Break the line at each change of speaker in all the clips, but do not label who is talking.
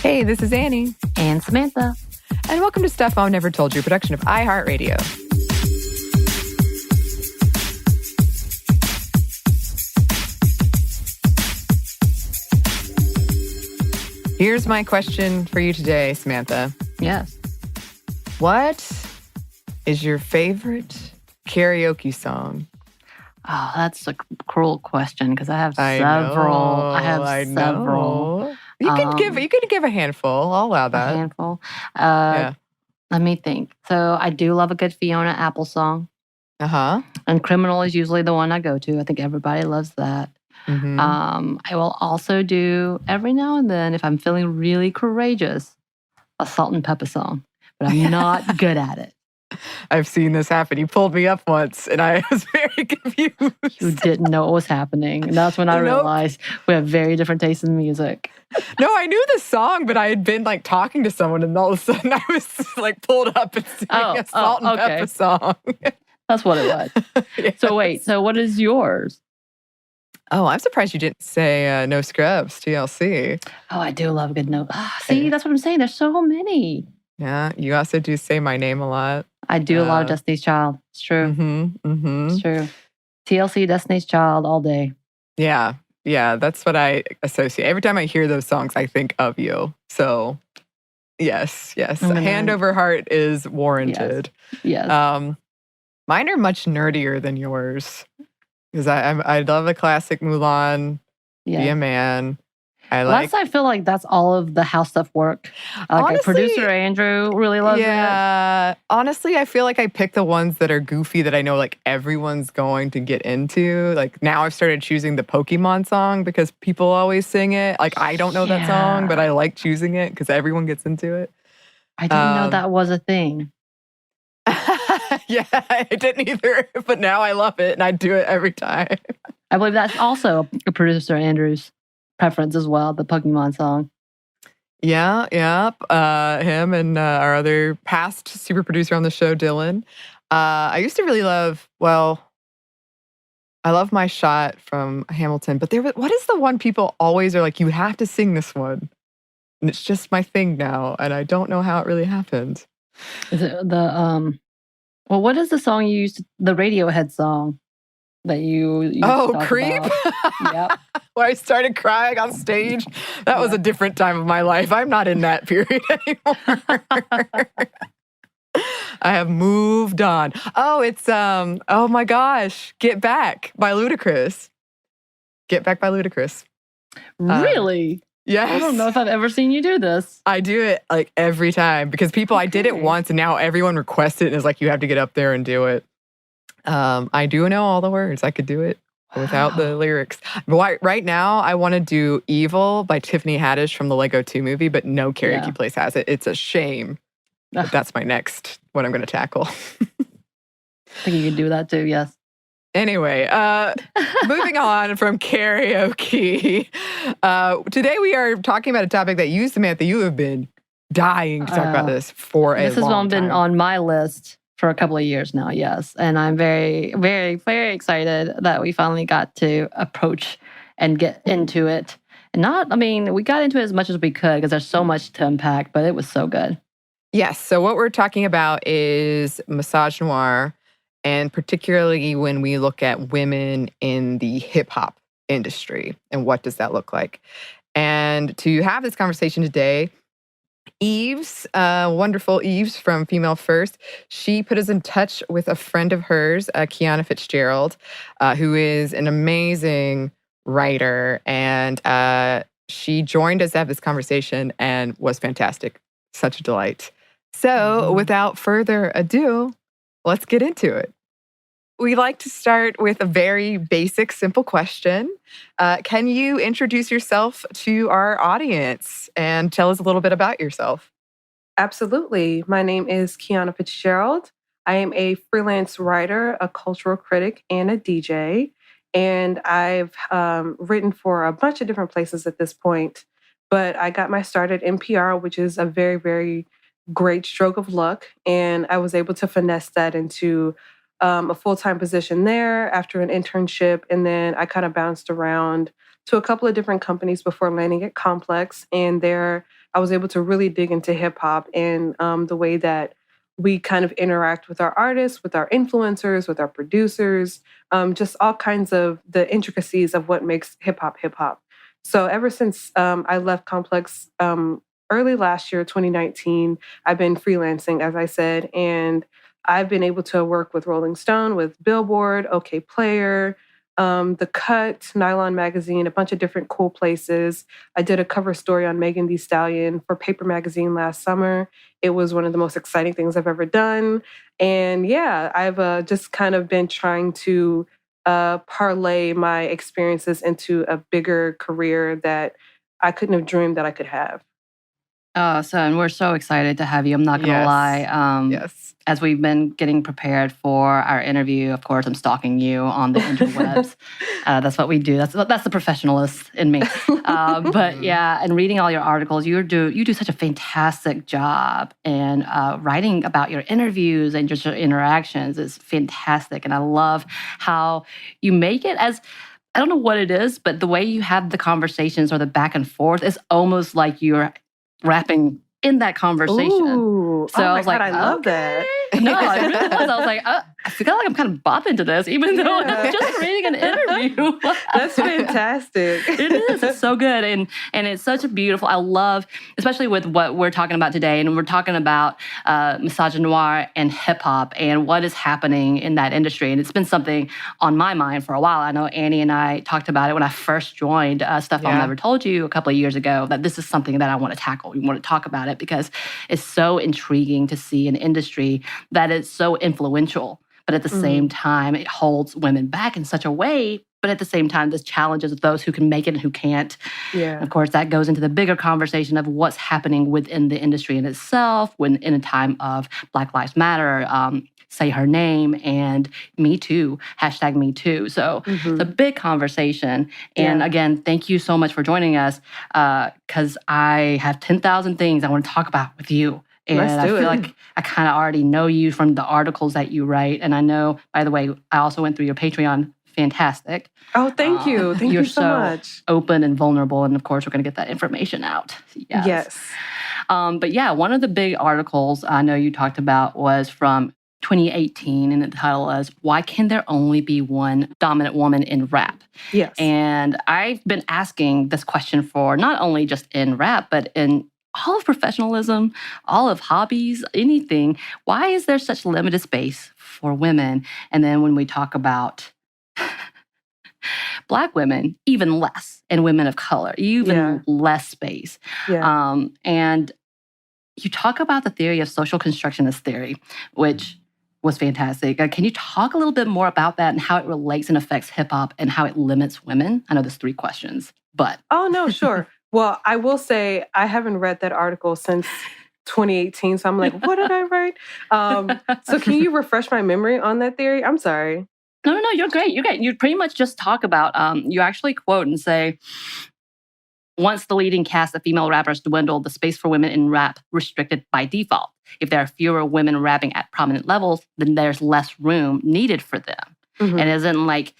Hey, this is Anney.
And Samantha.
And welcome to Stuff Mom Never Told You, a production of iHeartRadio. Here's my question for you today, Samantha.
Yes.
What is your favorite karaoke song?
Oh, that's a cruel question because I have several. I have several.
You can give a handful. I'll allow that.
A handful.
Yeah.
Let me think. So I do love a good Fiona Apple song.
Uh-huh.
And Criminal is usually the one I go to. I think everybody loves that.
Mm-hmm.
I will also do every now and then, if I'm feeling really courageous, a Salt and Pepper song. But I'm not good at it.
I've seen this happen. You pulled me up once, and I was very confused.
You didn't know what was happening. And that's when I realized we have very different tastes in music.
No, I knew the song, but I had been talking to someone, and all of a sudden I was pulled up and singing a Salt and Pepper song.
That's what it was. Yes. So wait, so what is yours?
Oh, I'm surprised you didn't say No Scrubs, TLC.
Oh, I do love a good note. See, that's what I'm saying. There's so many.
Yeah, you also do say my name a lot.
I do a lot of Destiny's Child. It's true. It's true. TLC, Destiny's Child, all day.
Yeah, that's what I associate. Every time I hear those songs, I think of you. So, yes. Hand over heart is warranted.
Yes.
Mine are much nerdier than yours. Because I love a classic Mulan, Be a Man.
I feel like that's all of the house stuff work. Honestly, producer Andrew really loves it.
Yeah. Honestly, I feel like I pick the ones that are goofy that I know everyone's going to get into. Now I've started choosing the Pokemon song because people always sing it. I don't know that song, but I like choosing it because everyone gets into it.
I didn't know that was a thing.
Yeah, I didn't either, but now I love it and I do it every time.
I believe that's also a producer Andrew's preference as well, the Pokemon song.
Yeah. Him and our other past super producer on the show, Dylan. I used to really love, I love My Shot from Hamilton, but what is the one people always are like, you have to sing this one? And it's just my thing now, and I don't know how it really happened.
Is it what is the song you used, the Radiohead song that you
Creep?
Yep.
Where I started crying on stage. That was a different time of my life. I'm not in that period anymore. I have moved on. Oh, it's, oh my gosh, Get Back by Ludacris. Get Back by Ludacris.
Really?
Yes.
I don't know if I've ever seen you do this.
I do it every time because I did it once and now everyone requests it and is you have to get up there and do it. I do know all the words. I could do it without the lyrics. But right now, I want to do Evil by Tiffany Haddish from the Lego 2 movie, but no karaoke place has it. It's a shame. But that's my next one I'm going to tackle.
I think you could do that too, yes.
Anyway, moving on from karaoke. Today we are talking about a topic that you, Samantha, you have been dying to talk about this for a long time. This has
been on my list for a couple of years now, yes. And I'm very, very, very excited that we finally got to approach and get into it. And we got into it as much as we could because there's so much to unpack, but it was so good.
Yes. So what we're talking about is misogynoir, and particularly when we look at women in the hip-hop industry and what does that look like. And to have this conversation today, Eves, wonderful Eves from Female First, she put us in touch with a friend of hers, Kiana Fitzgerald, who is an amazing writer. And she joined us to have this conversation and was fantastic. Such a delight. So without further ado, let's get into it. We like to start with a very basic, simple question. Can you introduce yourself to our audience and tell us a little bit about yourself?
Absolutely. My name is Kiana Fitzgerald. I am a freelance writer, a cultural critic, and a DJ. And I've written for a bunch of different places at this point. But I got my start at NPR, which is a very, very great stroke of luck. And I was able to finesse that into a full-time position there after an internship. And then I kind of bounced around to a couple of different companies before landing at Complex. And there I was able to really dig into hip hop and the way that we kind of interact with our artists, with our influencers, with our producers, just all kinds of the intricacies of what makes hip hop hip hop. So ever since I left Complex early last year, 2019, I've been freelancing, as I said, and I've been able to work with Rolling Stone, with Billboard, OK Player, The Cut, Nylon Magazine, a bunch of different cool places. I did a cover story on Megan Thee Stallion for Paper Magazine last summer. It was one of the most exciting things I've ever done. And yeah, I've just kind of been trying to parlay my experiences into a bigger career that I couldn't have dreamed that I could have.
And we're so excited to have you. I'm not going to
Yes.
lie.
Yes.
As we've been getting prepared for our interview, of course, I'm stalking you on the interwebs. That's what we do. That's the professionalist in me. But yeah, and reading all your articles, you do such a fantastic job. And writing about your interviews and just your interactions is fantastic. And I love how you make it as, I don't know what it is, but the way you have the conversations or the back and forth is almost like you're rapping in that conversation.
Ooh,
So I was like,
I love that.
No, I really was. I was like, I feel like I'm kind of bopping to this, even though I'm just reading an interview.
That's fantastic.
It is. It's so good. And it's such a beautiful, I love, especially with what we're talking about today. And we're talking about misogynoir and hip hop and what is happening in that industry. And it's been something on my mind for a while. I know Anney and I talked about it when I first joined Stuff I'll Never Told You a couple of years ago, that this is something that I want to tackle. We want to talk about it because it's so intriguing to see an industry that is so influential, but at the same time, it holds women back in such a way. But at the same time, there's challenges of those who can make it and who can't.
Yeah.
Of course, that goes into the bigger conversation of what's happening within the industry in itself when in a time of Black Lives Matter, Say Her Name, and Me Too, hashtag Me Too. So it's a big conversation. And again, thank you so much for joining us because I have 10,000 things I want to talk about with you. And I feel like I kind of already know you from the articles that you write. And I know, by the way, I also went through your Patreon. Fantastic.
Oh, thank you. Thank you so much.
Open and vulnerable. And of course, we're going to get that information out.
Yes.
But yeah, one of the big articles I know you talked about was from 2018, and the title is Why Can There Only Be One Dominant Woman in Rap?
Yes.
And I've been asking this question for not only just in rap, but in all of professionalism, all of hobbies, anything. Why is there such limited space for women? And then when we talk about Black women, even less, and women of color, even less space.
Yeah.
And you talk about the theory of social constructionist theory, which was fantastic. Can you talk a little bit more about that and how it relates and affects hip hop and how it limits women? I know there's 3 questions, but.
Oh, no, sure. Well, I will say I haven't read that article since 2018. So I'm like, what did I write? So can you refresh my memory on that theory? I'm sorry.
No, you're great. You're great. You pretty much just talk about, you actually quote and say, once the leading cast of female rappers dwindled, the space for women in rap restricted by default. If there are fewer women rapping at prominent levels, then there's less room needed for them. And it isn't like,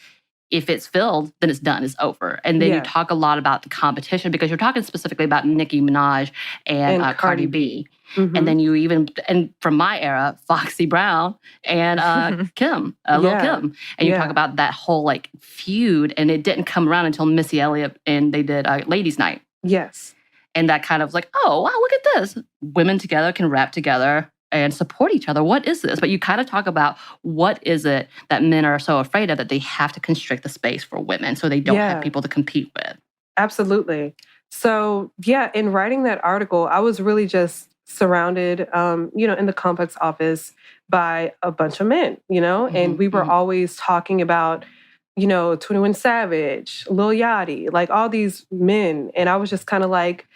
if it's filled, then it's done, it's over. And then you talk a lot about the competition because you're talking specifically about Nicki Minaj and Cardi B. And then you even, and from my era, Foxy Brown and Kim, Lil Kim. And you talk about that whole like feud, and it didn't come around until Missy Elliott and they did Ladies Night.
Yes.
And that kind of like, oh, wow, look at this. Women together can rap together and support each other. What is this? But you kind of talk about what is it that men are so afraid of that they have to constrict the space for women so they don't have people to compete with.
Absolutely. So yeah, in writing that article, I was really just surrounded, in the Complex office by a bunch of men, and we were always talking about, 21 Savage, Lil Yachty, like all these men. And I was just kind of like,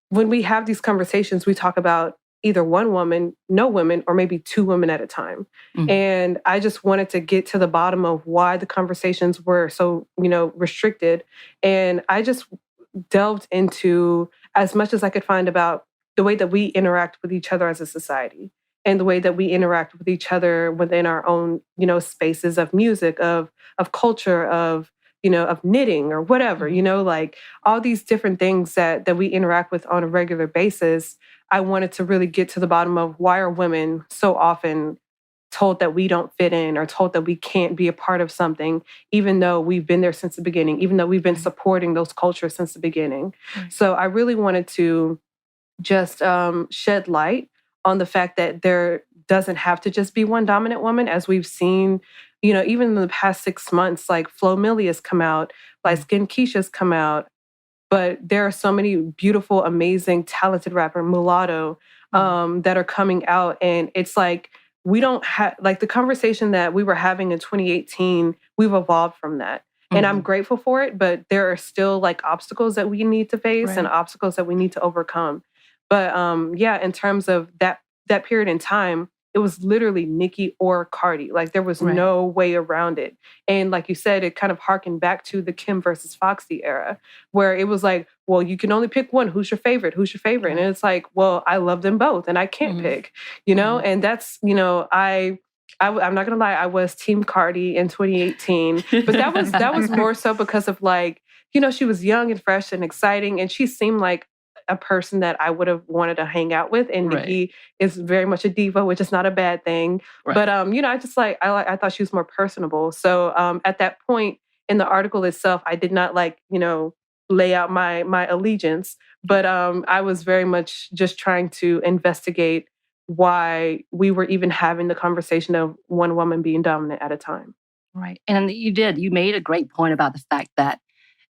when we have these conversations, we talk about either one woman, no women, or maybe 2 women at a time. And I just wanted to get to the bottom of why the conversations were so, restricted. And I just delved into as much as I could find about the way that we interact with each other as a society and the way that we interact with each other within our own, spaces of music, of culture, of of knitting or whatever, like all these different things that we interact with on a regular basis. I wanted to really get to the bottom of why are women so often told that we don't fit in or told that we can't be a part of something, even though we've been there since the beginning, even though we've been supporting those cultures since the beginning. So I really wanted to just shed light on the fact that there doesn't have to just be one dominant woman, as we've seen, even in the past 6 months, like Flo Milli has come out, Light Skin Keisha's come out, but there are so many beautiful, amazing, talented rapper Mulatto that are coming out. And it's like, we don't have, like the conversation that we were having in 2018, we've evolved from that. And I'm grateful for it, but there are still like obstacles that we need to face and obstacles that we need to overcome. But in terms of that period in time, it was literally Nicki or Cardi. Like there was no way around it. And like you said, it kind of harkened back to the Kim versus Foxy era, where it was like, well, you can only pick one. Who's your favorite? Who's your favorite? And it's like, well, I love them both and I can't pick, and that's, I'm not gonna lie, I was Team Cardi in 2018, but that was more so because of like, she was young and fresh and exciting, and she seemed like a person that I would have wanted to hang out with. And Nicki is very much a diva, which is not a bad thing. But I just I thought she was more personable. So at that point in the article itself, I did not lay out my allegiance, but I was very much just trying to investigate why we were even having the conversation of one woman being dominant at a time.
Right. And you made a great point about the fact that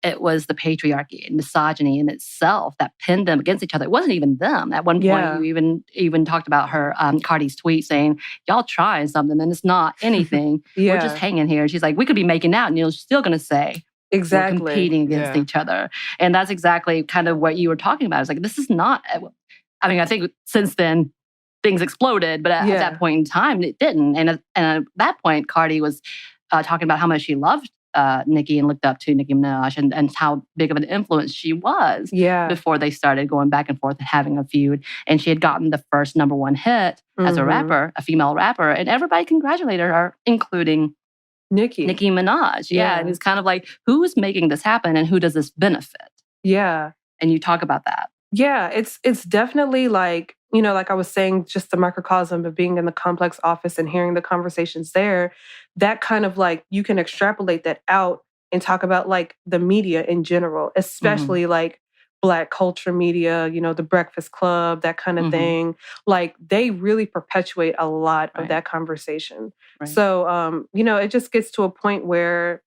it was the patriarchy and misogyny in itself that pinned them against each other. It wasn't even them. At one point, you even talked about her, Cardi's tweet saying, y'all trying something and it's not anything. We're just hanging here. And she's like, we could be making out and you're still going to say,
exactly,
we're competing against each other. And that's exactly kind of what you were talking about. It's like, this is not, I think since then, things exploded, but at that point in time, it didn't. And at that point, Cardi was talking about how much she loved Nicki and looked up to Nicki Minaj and how big of an influence she was before they started going back and forth and having a feud. And she had gotten the first #1 hit as a rapper, a female rapper, and everybody congratulated her, including Nicki Minaj. Yeah. And it's kind of like, who is making this happen and who does this benefit?
Yeah.
And you talk about that.
Yeah, it's definitely like, like I was saying, just the microcosm of being in the complex office and hearing the conversations there, that kind of like, you can extrapolate that out and talk about like the media in general, especially like Black culture media, the Breakfast Club, that kind of thing. Like they really perpetuate a lot of that conversation. So, it just gets to a point where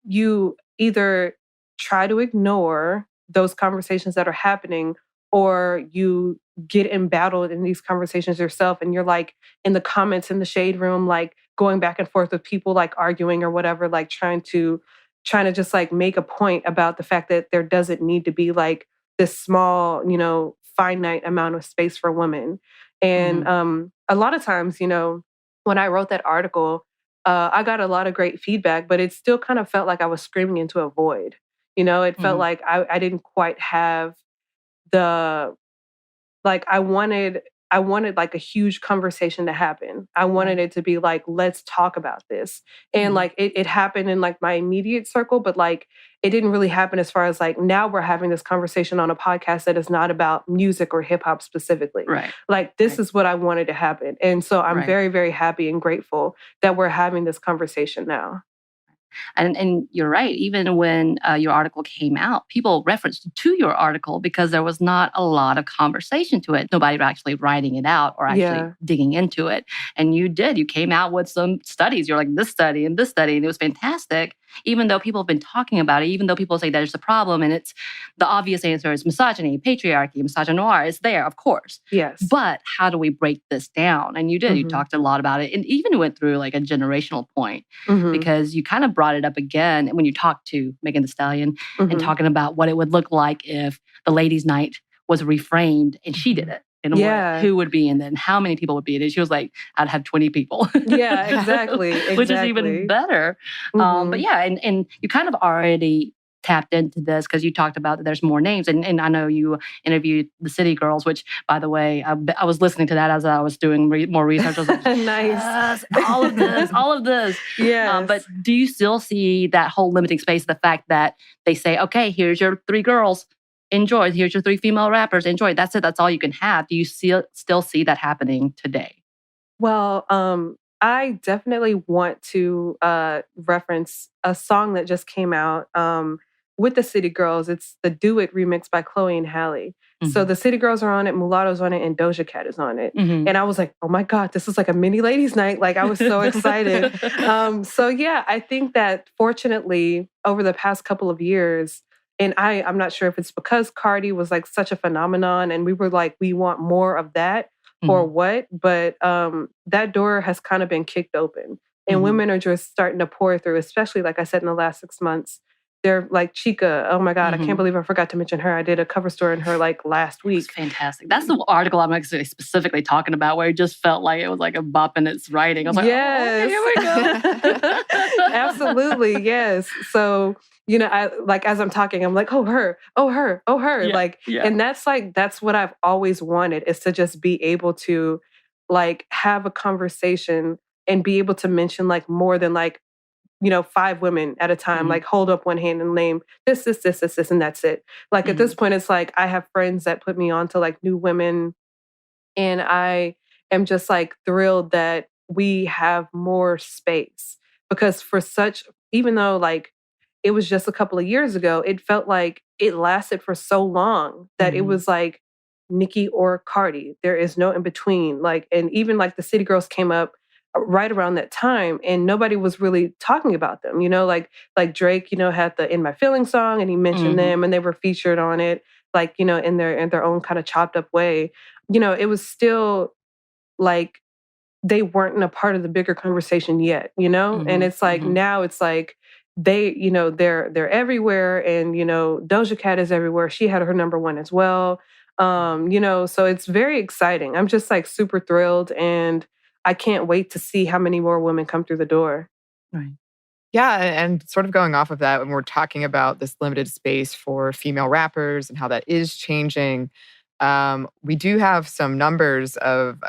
you either try to ignore those conversations that are happening, or you get embattled in these conversations yourself, and you're like in the comments in the shade room, like going back and forth with people, like arguing or whatever, like trying to just like make a point about the fact that there doesn't need to be like this small, finite amount of space for women. And a lot of times, when I wrote that article, I got a lot of great feedback, but it still kind of felt like I was screaming into a void. It felt like I didn't quite have the, like, I wanted like a huge conversation to happen. I wanted it to be like, let's talk about this. And like, it happened in like my immediate circle, but like, it didn't really happen as far as like, now we're having this conversation on a podcast that is not about music or hip hop specifically.
Right.
Like, this is what I wanted to happen. And so I'm very, very happy and grateful that we're having this conversation now.
And you're right. Even when your article came out, people referenced to your article because there was not a lot of conversation to it. Nobody was actually writing it out or actually digging into it. And you did. You came out with some studies. You're like, this study, and it was fantastic. Even though people have been talking about it, even though people say there's a problem, and it's the obvious answer is misogyny, patriarchy, misogynoir is there, of course.
Yes.
But how do we break this down? And you did. You talked a lot about it, and even went through like a generational point because you kind of brought it up again when you talked to Megan Thee Stallion and talking about what it would look like if the ladies' night was reframed and she did it. And who would be in it and how many people would be in it. She was like, I'd have 20 people.
Yeah, exactly.
Which is even better. But yeah, and you kind of already tapped into this? Because you talked about that there's more names, and I know you interviewed the City Girls, which, by the way, I was listening to that as I was doing more research. I was like,
nice,
all of this.
Yeah.
But do you still see that whole limiting space? The fact that they say, okay, here's your 3 girls, enjoy. Here's your 3 female rappers, enjoy. That's it. That's all you can have. Do you still see that happening today?
Well, I definitely want to reference a song that just came out with the City Girls. It's the Do It remix by Chloe and Halle. So the City Girls are on it, Mulatto's on it, and Doja Cat is on it. And I was like, oh my God, this is like a mini ladies night. Like I was so excited. So yeah, I think that fortunately over the past couple of years, and I'm not sure if it's because Cardi was like such a phenomenon and we were like, we want more of that or what, but that door has kind of been kicked open. And women are just starting to pour through, especially like I said in the last 6 months. They're like Chica. Oh my God, I can't believe I forgot to mention her. I did a cover story on her like last week.
It's fantastic. That's the article I'm actually specifically talking about, where it just felt like it was like a bop in its writing. I was like,
yes.
oh, okay, here we go.
Absolutely, yes. So, you know, I like as I'm talking, I'm like, oh her.
Yeah.
And that's what I've always wanted, is to just be able to like have a conversation and be able to mention like more than like, 5 women at a time, like hold up one hand and name this, and that's it. Like at this point, it's like I have friends that put me on to like new women, and I am just like thrilled that we have more space, because even though like it was just a couple of years ago, it felt like it lasted for so long that it was like Nicki or Cardi. There is no in between. Like, and even like the City Girls came up right around that time, and nobody was really talking about them. Like Drake, had the "In My Feelings" song, and he mentioned them, and they were featured on it, like in their own kind of chopped up way. It was still like they weren't a part of the bigger conversation yet. And it's like now it's like they're everywhere, and Doja Cat is everywhere. She had her number one as well. So it's very exciting. I'm just like super thrilled, and I can't wait to see how many more women come through the door.
Right.
Yeah, and sort of going off of that, when we're talking about this limited space for female rappers and how that is changing, we do have some numbers of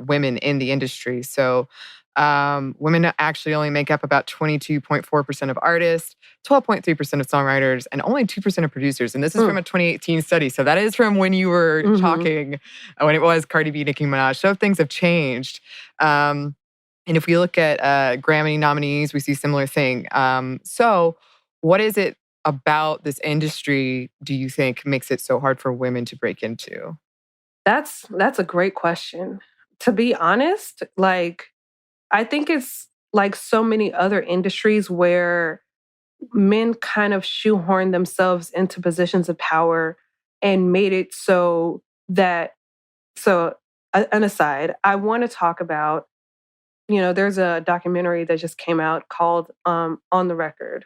women in the industry. So women actually only make up about 22.4% of artists, 12.3% of songwriters, and only 2% of producers. And this is from a 2018 study. So that is from when you were talking, when it was Cardi B, Nicki Minaj. So things have changed. And if we look at Grammy nominees, we see a similar thing. So what is it about this industry, do you think, makes it so hard for women to break into?
That's a great question. To be honest, like, I think it's like so many other industries where men kind of shoehorn themselves into positions of power and made it so that, an aside, I want to talk about, there's a documentary that just came out called On the Record.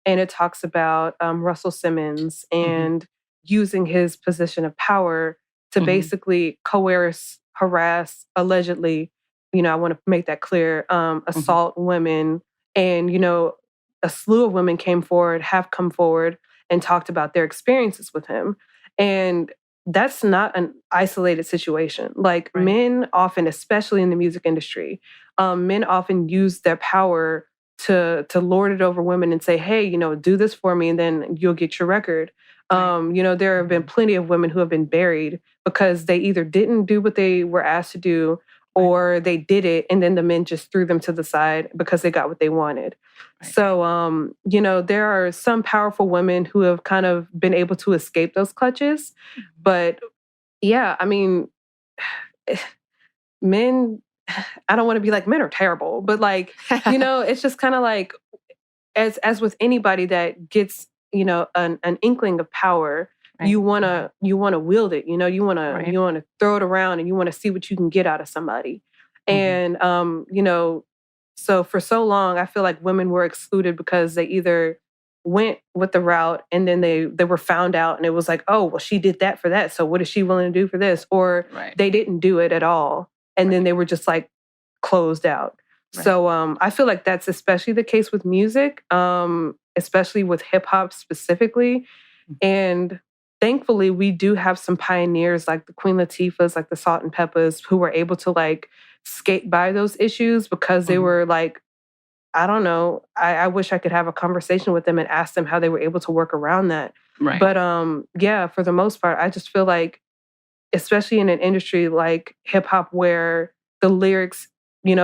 And it talks about Russell Simmons and using his position of power to basically coerce, harass, allegedly, I want to make that clear, assault women. And, a slew of women have come forward and talked about their experiences with him. And that's not an isolated situation. Like men often, especially in the music industry, men often use their power to lord it over women and say, hey, do this for me and then you'll get your record. There have been plenty of women who have been buried because they either didn't do what they were asked to do, or they did it and then the men just threw them to the side because they got what they wanted. Right. So, there are some powerful women who have kind of been able to escape those clutches. But yeah, I mean, men, I don't want to be like, men are terrible, but like, it's just kind of like, as with anybody that gets, an inkling of power, you wanna wield it. You wanna throw it around, and you wanna see what you can get out of somebody. And so for so long, I feel like women were excluded because they either went with the route and then they were found out, and it was like, oh, well, she did that for that, so what is she willing to do for this? Or they didn't do it at all, and then they were just like closed out. Right. So I feel like that's especially the case with music. especially with hip hop specifically. And thankfully, we do have some pioneers like the Queen Latifahs, like the Salt and Peppers, who were able to like skate by those issues because they were like, I don't know. I wish I could have a conversation with them and ask them how they were able to work around that.
Right.
But yeah, for the most part, I just feel like, especially in an industry like hip hop where the lyrics,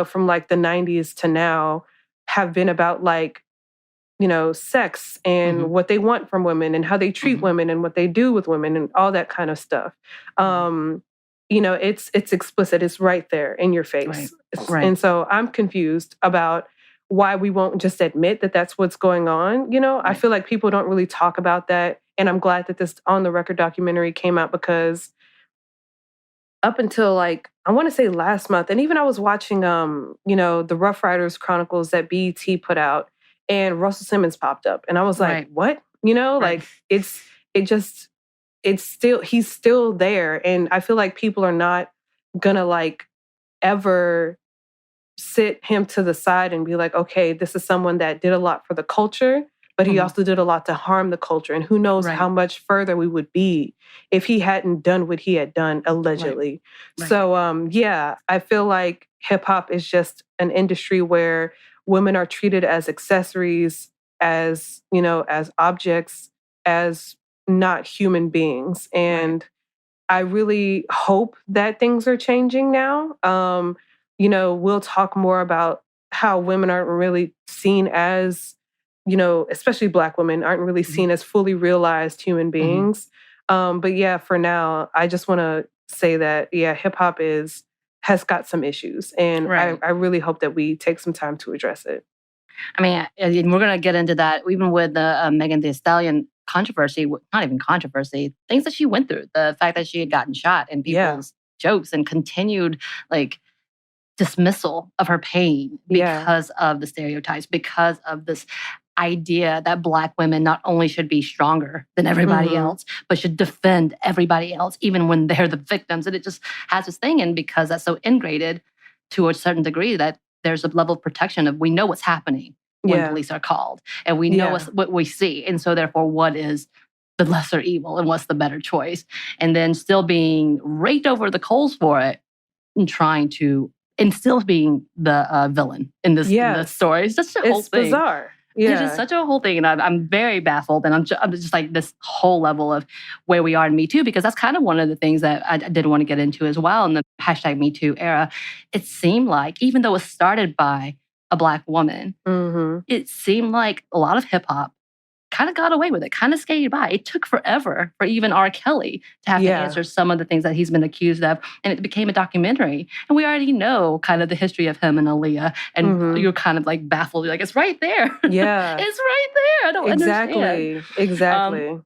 from like the 90s to now have been about like, sex and what they want from women and how they treat women and what they do with women and all that kind of stuff. It's explicit. It's right there in your face.
Right.
And so I'm confused about why we won't just admit that that's what's going on. I feel like people don't really talk about that. And I'm glad that this On the Record documentary came out because up until like, I want to say last month, and even I was watching, the Rough Riders Chronicles that BET put out, and Russell Simmons popped up. And I was like, what? Like he's still there. And I feel like people are not gonna like ever sit him to the side and be like, okay, this is someone that did a lot for the culture, but he also did a lot to harm the culture. And who knows how much further we would be if he hadn't done what he had done, allegedly. Right. So, yeah, I feel like hip hop is just an industry where women are treated as accessories, as, as objects, as not human beings. And I really hope that things are changing now. We'll talk more about how women aren't really seen as, especially Black women aren't really seen as fully realized human beings. But yeah, for now, I just want to say that, yeah, hip hop has got some issues. And I really hope that we take some time to address it.
I mean, we're going to get into that even with the Megan Thee Stallion controversy, not even controversy, things that she went through, the fact that she had gotten shot and people's jokes and continued like dismissal of her pain because of the stereotypes, because of this idea that Black women not only should be stronger than everybody else, but should defend everybody else, even when they're the victims. And it just has this thing. And because that's so ingrained to a certain degree that there's a level of protection of we know what's happening when police are called and we know what we see. And so therefore, what is the lesser evil and what's the better choice? And then still being raked over the coals for it and trying to, and still being the villain in this story. It's just a whole thing.
It's bizarre. Yeah.
It's just such a whole thing. And I'm very baffled. And I'm just like this whole level of where we are in Me Too, because that's kind of one of the things that I did want to get into as well in the hashtag Me Too era. It seemed like, even though it was started by a Black woman, it seemed like a lot of hip hop kind of got away with it, kind of skated by. It took forever for even R. Kelly to have to answer some of the things that he's been accused of. And it became a documentary. And we already know kind of the history of him and Aaliyah. And you're kind of like baffled. You're like, it's right there.
Yeah.
It's right there. I don't understand.
Exactly.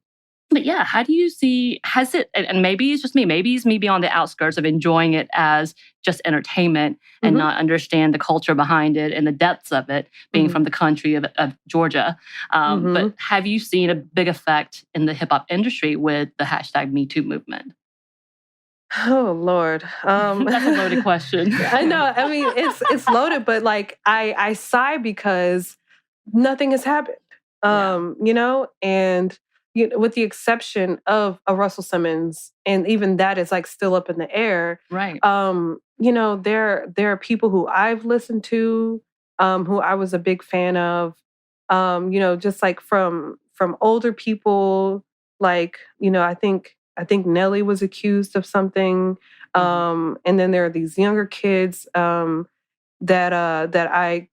But yeah, how do you see, has it, and maybe it's just me, maybe it's me beyond the outskirts of enjoying it as just entertainment and not understand the culture behind it and the depths of it, being from the country of Georgia. But have you seen a big effect in the hip hop industry with the hashtag Me Too movement?
Oh, Lord.
That's a loaded question.
I know. I mean, it's loaded, but like I sigh because nothing has happened, and with the exception of a Russell Simmons, and even that is like still up in the air.
Right.
There are people who I've listened to, who I was a big fan of, just like from older people, like, I think Nelly was accused of something. And then there are these younger kids that I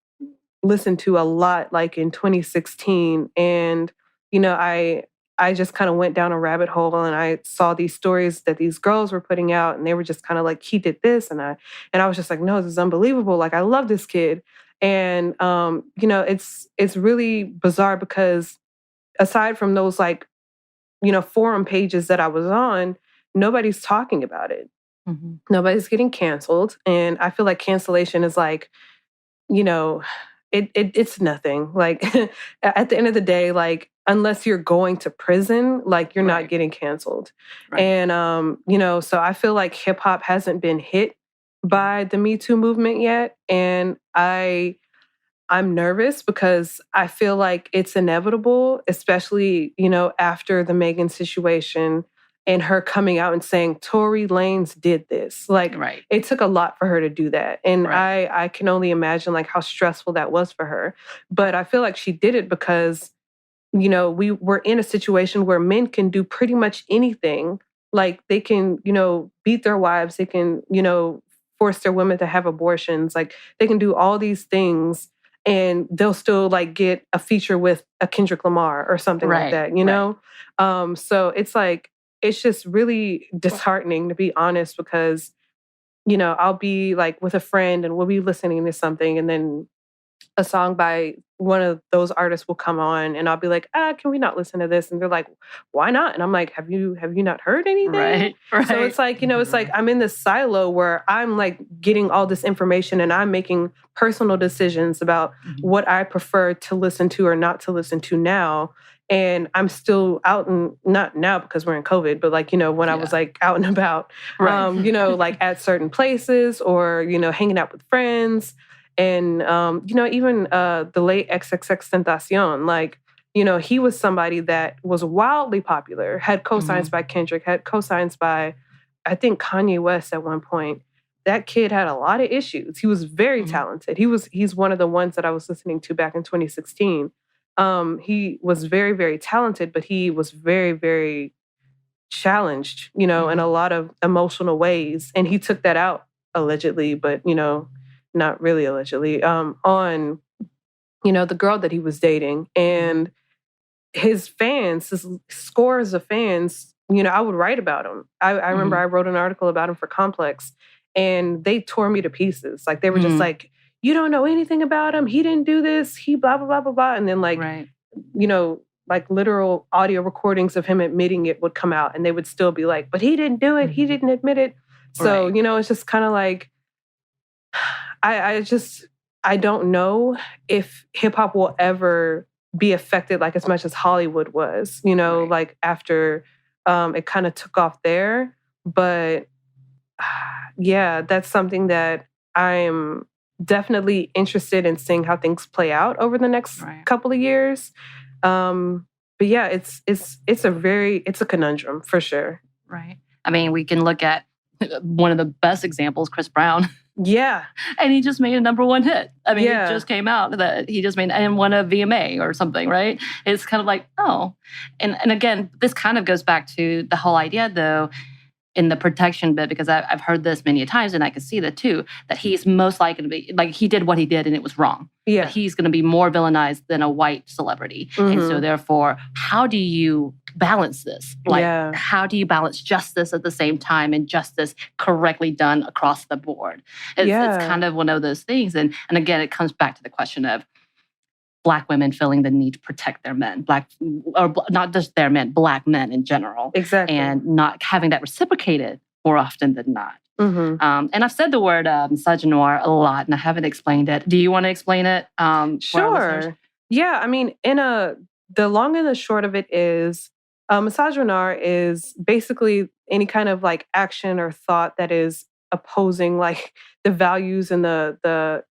listened to a lot, like in 2016. And, I just kind of went down a rabbit hole and I saw these stories that these girls were putting out, and they were just kind of like, he did this. And I was just like, no, this is unbelievable. Like, I love this kid. And, it's really bizarre because aside from those like, forum pages that I was on, nobody's talking about it. Nobody's getting canceled. And I feel like cancellation is like, it's nothing. Like at the end of the day, like, unless you're going to prison, like you're not getting canceled. Right. And, so I feel like hip hop hasn't been hit by the Me Too movement yet. And I I'm nervous because I feel like it's inevitable, especially, after the Megan situation and her coming out and saying, Tory Lanez did this. Like,
Right.
it took a lot for her to do that. And
Right.
I can only imagine like how stressful that was for her. But I feel like she did it because, we were in a situation where men can do pretty much anything. Like they can, beat their wives. They can, force their women to have abortions. Like they can do all these things and they'll still like get a feature with a Kendrick Lamar or something like
Right.
that, you know? So it's like, it's just really disheartening to be honest, because, I'll be like with a friend and we'll be listening to something and then a song by one of those artists will come on and I'll be like, can we not listen to this? And they're like, why not? And I'm like, have you not heard anything?
Right. Right.
So it's like, it's like I'm in this silo where I'm like getting all this information and I'm making personal decisions about what I prefer to listen to or not to listen to now. And I'm still out and not now because we're in COVID, but like, when I was like out and about,
Right.
like at certain places or, hanging out with friends. And, even the late XXXTentacion, like, he was somebody that was wildly popular, had cosigns by Kendrick, had cosigns by, I think, Kanye West at one point. That kid had a lot of issues. He was very talented. He's one of the ones that I was listening to back in 2016. He was very, very talented, but he was very, very challenged, in a lot of emotional ways. And he took that out allegedly, but, not really allegedly, on, the girl that he was dating. And his fans, his scores of fans, I would write about him. I remember I wrote an article about him for Complex and they tore me to pieces. Like they were just like, you don't know anything about him. He didn't do this. He blah, blah, blah, blah, blah. And then like, like literal audio recordings of him admitting it would come out and they would still be like, but he didn't do it. He didn't admit it. So, it's just kind of like, I don't know if hip hop will ever be affected like as much as Hollywood was, like after it kind of took off there. But yeah, that's something that I'm definitely interested in seeing how things play out over the next couple of years. But yeah, it's a conundrum for sure.
Right. I mean, we can look at one of the best examples, Chris Brown.
Yeah.
And he just made a #1 hit. I mean, it just came out that he just made and won a VMA or something, right? It's kind of like, oh. And again, this kind of goes back to the whole idea, though, in the protection bit, because I've heard this many times and I can see that too, that he's most likely to be, like he did what he did and it was wrong.
Yeah.
That he's going to be more villainized than a white celebrity. And so therefore, how do you balance this? Like, how do you balance justice at the same time and justice correctly done across the board? It's kind of one of those things. And again, it comes back to the question of Black women feeling the need to protect their men, or not just their men, Black men in general.
Exactly.
And not having that reciprocated more often than not. And I've said the word misogynoir a lot, and I haven't explained it. Do you want to explain it?
Sure. Yeah, I mean, the long and the short of it is, misogynoir is basically any kind of like action or thought that is opposing like the values and the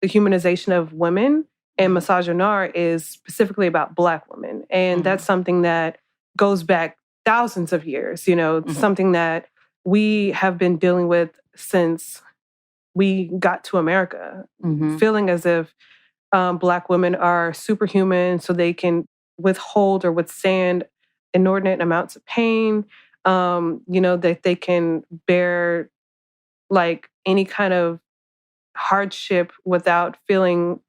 humanization of women. And misogynoir is specifically about Black women. And that's something that goes back thousands of years, something that we have been dealing with since we got to America, feeling as if Black women are superhuman so they can withhold or withstand inordinate amounts of pain, that they can bear like any kind of hardship without feeling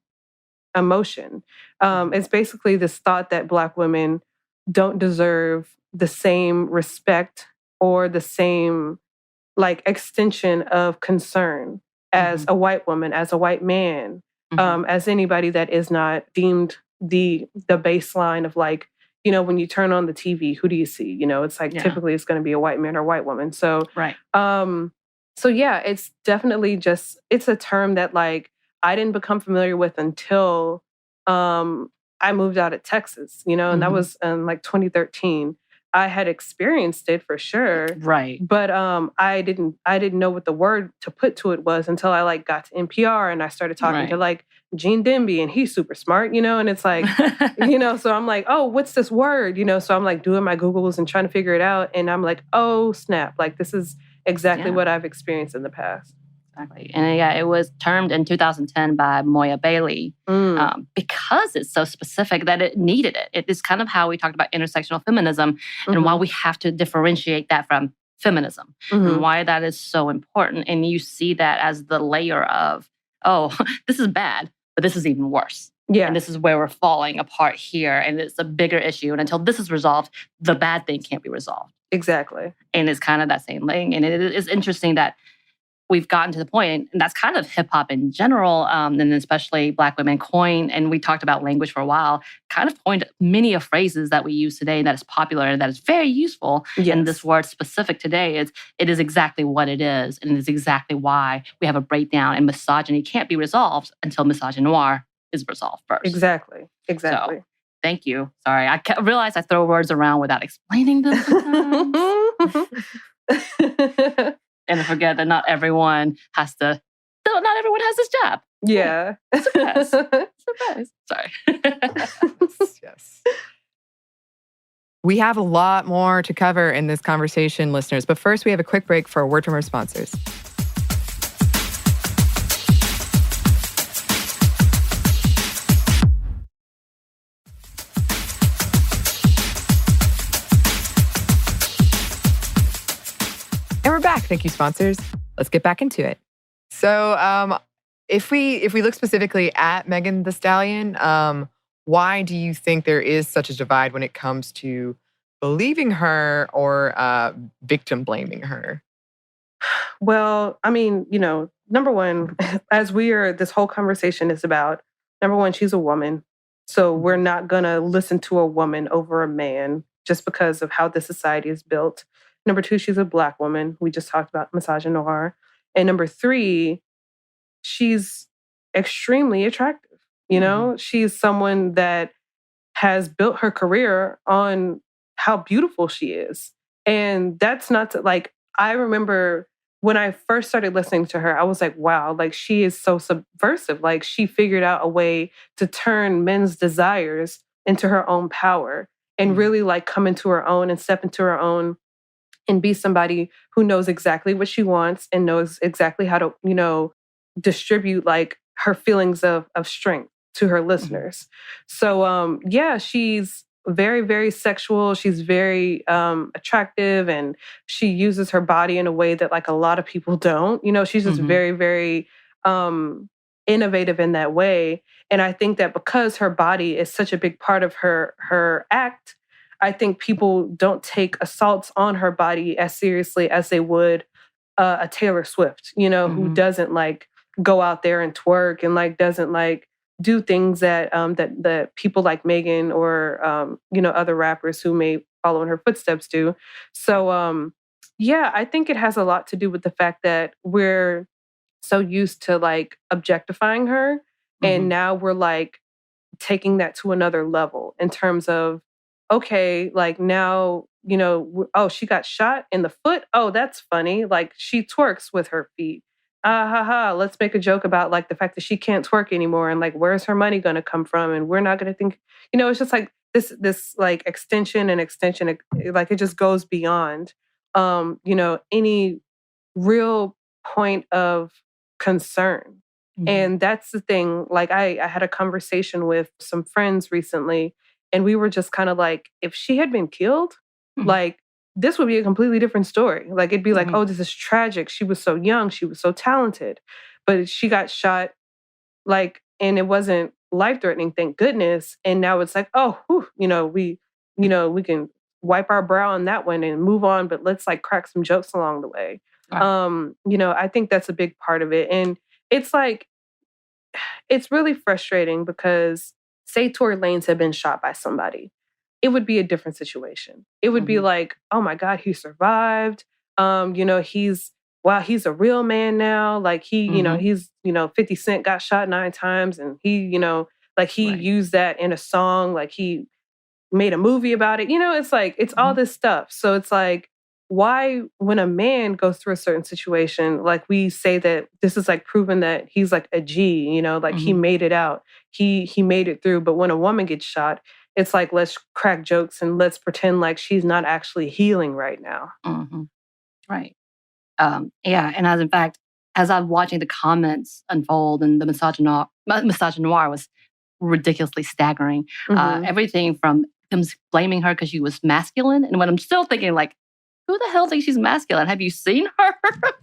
emotion. It's basically this thought that Black women don't deserve the same respect or the same like extension of concern as a white woman, as a white man, as anybody that is not deemed the baseline of like, when you turn on the TV, who do you see? It's like typically it's going to be a white man or a white woman. So, so yeah, it's definitely it's a term that like I didn't become familiar with until I moved out of Texas, and that was in like 2013. I had experienced it for sure.
Right.
But I didn't know what the word to put to it was until I like got to NPR and I started talking to like Gene Demby, and he's super smart, and it's like, so I'm like, oh, what's this word? So I'm like doing my Googles and trying to figure it out. And I'm like, oh, snap. Like this is exactly what I've experienced in the past.
Exactly. And it was termed in 2010 by Moya Bailey because it's so specific that it needed it. It is kind of how we talked about intersectional feminism and why we have to differentiate that from feminism and why that is so important. And you see that as the layer of, oh, this is bad, but this is even worse.
Yeah.
And this is where we're falling apart here. And it's a bigger issue. And until this is resolved, the bad thing can't be resolved.
Exactly.
And it's kind of that same thing. And it is interesting that we've gotten to the point, and that's kind of hip hop in general, and especially Black women coin, and we talked about language for a while, kind of coined many of phrases that we use today that is popular and that is very useful.
Yes.
And this word specific today it is exactly what it is, and it is exactly why we have a breakdown, and misogyny can't be resolved until misogynoir is resolved first.
Exactly.
So, thank you. Sorry, I realize I throw words around without explaining them sometimes. And I forget that not everyone has this job.
Yeah.
Surprise. Surprise. Sorry.
Yes. We have a lot more to cover in this conversation, listeners. But first, we have a quick break for a word from our sponsors. And we're back. Thank you, sponsors. Let's get back into it. So if we look specifically at Megan Thee Stallion, why do you think there is such a divide when it comes to believing her or victim blaming her?
Well, I mean, number one, this whole conversation is about, number one, she's a woman. So we're not going to listen to a woman over a man just because of how the society is built. Number two, she's a Black woman. We just talked about misogynoir. And number three, she's extremely attractive. She's someone that has built her career on how beautiful she is. And that's not I remember when I first started listening to her, I was like, wow, like she is so subversive. Like she figured out a way to turn men's desires into her own power and really like come into her own and step into her own and be somebody who knows exactly what she wants and knows exactly how to, distribute like her feelings of strength to her listeners. So, she's very, very sexual. She's very attractive, and she uses her body in a way that like a lot of people don't. She's just very, very innovative in that way. And I think that because her body is such a big part of her act, I think people don't take assaults on her body as seriously as they would a Taylor Swift, who doesn't like go out there and twerk and like doesn't like do things that that people like Megan or other rappers who may follow in her footsteps do. So I think it has a lot to do with the fact that we're so used to like objectifying her, and now we're like taking that to another level in terms of, okay, like now, oh, she got shot in the foot. Oh, that's funny. Like she twerks with her feet. Let's make a joke about like the fact that she can't twerk anymore and like where's her money going to come from, and we're not going to think, it's just like this like extension, like it just goes beyond any real point of concern. And that's the thing. Like I had a conversation with some friends recently, and we were just kind of like, if she had been killed, like this would be a completely different story. Like it'd be like, oh, this is tragic. She was so young. She was so talented. But she got shot, like, and it wasn't life-threatening, thank goodness. And now it's like, oh, whew, we can wipe our brow on that one and move on, but let's like crack some jokes along the way. Right. I think that's a big part of it. And it's like, it's really frustrating because say Tory Lanez had been shot by somebody, it would be a different situation. It would be like, oh my God, he survived. He's a real man now. Like he, he's, 50 Cent got shot 9 times and he, he used that in a song. Like he made a movie about it. You know, it's like, it's all this stuff. So it's like, why, when a man goes through a certain situation, like we say that this is like proven that he's like a G, you know, like he made it out, he made it through. But when a woman gets shot, it's like, let's crack jokes and let's pretend like she's not actually healing right now.
Right. Yeah. And in fact, as I'm watching the comments unfold, and the misogynoir was ridiculously staggering. Everything from them blaming her because she was masculine. And when I'm still thinking, like, who the hell thinks she's masculine? Have you seen her?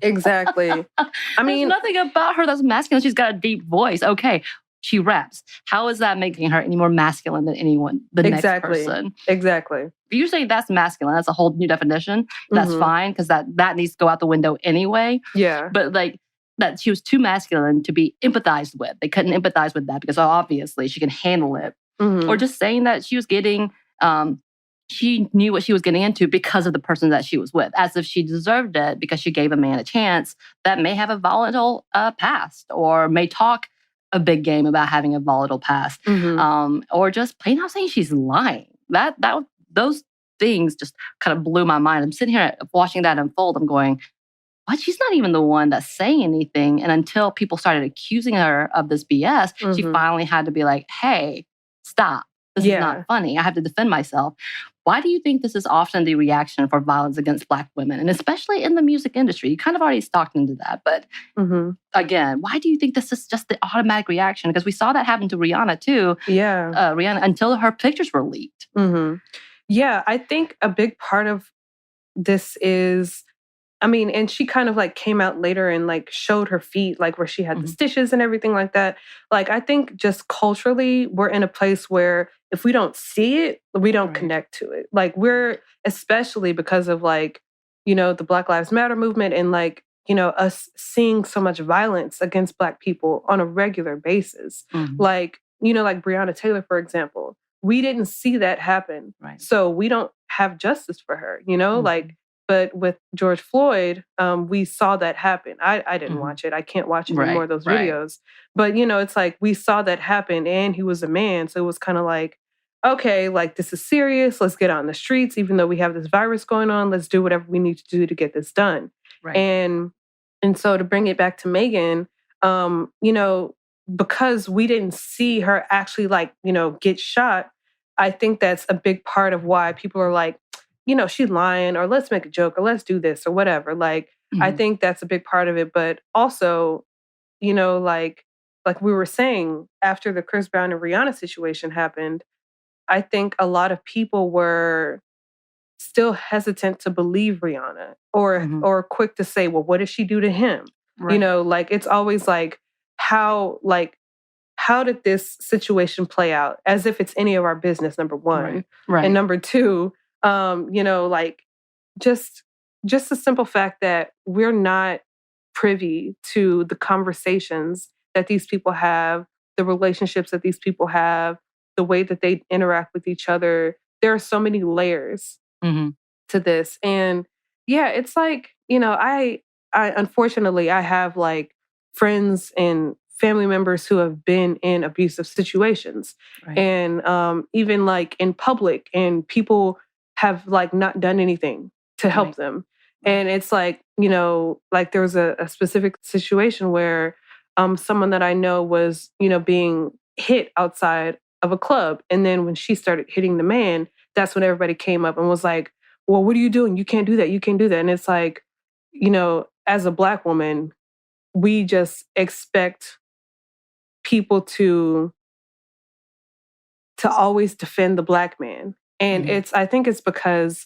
Exactly. I mean,
there's nothing about her that's masculine. She's got a deep voice. Okay, she raps. How is that making her any more masculine than anyone, the next person?
Exactly.
If you say that's masculine, that's a whole new definition. That's fine, because that needs to go out the window anyway.
Yeah.
But like, that she was too masculine to be empathized with. They couldn't empathize with that because obviously she can handle it. Or just saying that she was getting... she knew what she was getting into because of the person that she was with, as if she deserved it because she gave a man a chance that may have a volatile past, or may talk a big game about having a volatile past, or just plain out saying she's lying. Those things just kind of blew my mind. I'm sitting here watching that unfold. I'm going, what? She's not even the one that's saying anything. And until people started accusing her of this BS, she finally had to be like, hey, stop. This is not funny. I have to defend myself. Why do you think this is often the reaction for violence against Black women? And especially in the music industry, you kind of already stalked into that. But again, why do you think this is just the automatic reaction? Because we saw that happen to Rihanna too.
Yeah.
Rihanna, until her pictures were leaked.
Yeah, I think a big part of this is, I mean, and she kind of like came out later and like showed her feet, like where she had the stitches and everything like that. Like, I think just culturally, we're in a place where if we don't see it, we don't connect to it. Like, we're, especially because of like, you know, the Black Lives Matter movement, and like, you know, us seeing so much violence against Black people on a regular basis. Like, you know, like Breonna Taylor, for example, we didn't see that happen. So we don't have justice for her, you know, like, but with George Floyd, we saw that happen. I didn't watch it. I can't watch any more of those videos. But, you know, it's like we saw that happen, and he was a man. So it was kind of like, okay, like, this is serious. Let's get out in the streets. Even though we have this virus going on, let's do whatever we need to do to get this done. And so to bring it back to Megan, you know, because we didn't see her actually, like, you know, get shot, I think that's a big part of why people are like, you know, she's lying, or let's make a joke, or let's do this, or whatever. Like, I think that's a big part of it. But also, you know, like we were saying, after the Chris Brown and Rihanna situation happened, I think a lot of people were still hesitant to believe Rihanna, or quick to say, well, what did she do to him? You know, like, it's always like, how did this situation play out? As if it's any of our business, number one. And number two, you know, like, just the simple fact that we're not privy to the conversations that these people have, the relationships that these people have, the way that they interact with each other. There are so many layers to this. And yeah, it's like, you know, I unfortunately, I have like friends and family members who have been in abusive situations. And even like in public, and people have like not done anything to help them. And it's like, you know, like there was a specific situation where someone that I know was, you know, being hit outside of a club. And then when she started hitting the man, that's when everybody came up and was like, well, what are you doing? You can't do that. You can't do that. And it's like, you know, as a Black woman, we just expect people to always defend the Black man. And I think it's because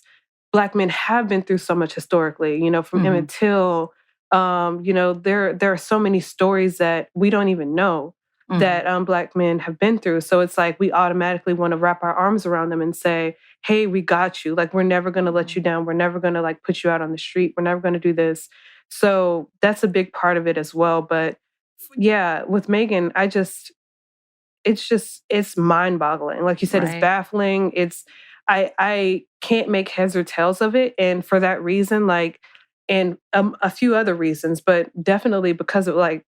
Black men have been through so much historically, you know, from Emmett Till. You know, there are so many stories that we don't even know that Black men have been through. So it's like we automatically want to wrap our arms around them and say, hey, we got you. Like, we're never going to let you down. We're never going to like put you out on the street. We're never going to do this. So that's a big part of it as well. But yeah, with Megan, it's mind-boggling. Like you said, it's baffling. I can't make heads or tails of it. And for that reason, like, and a few other reasons, but definitely because of like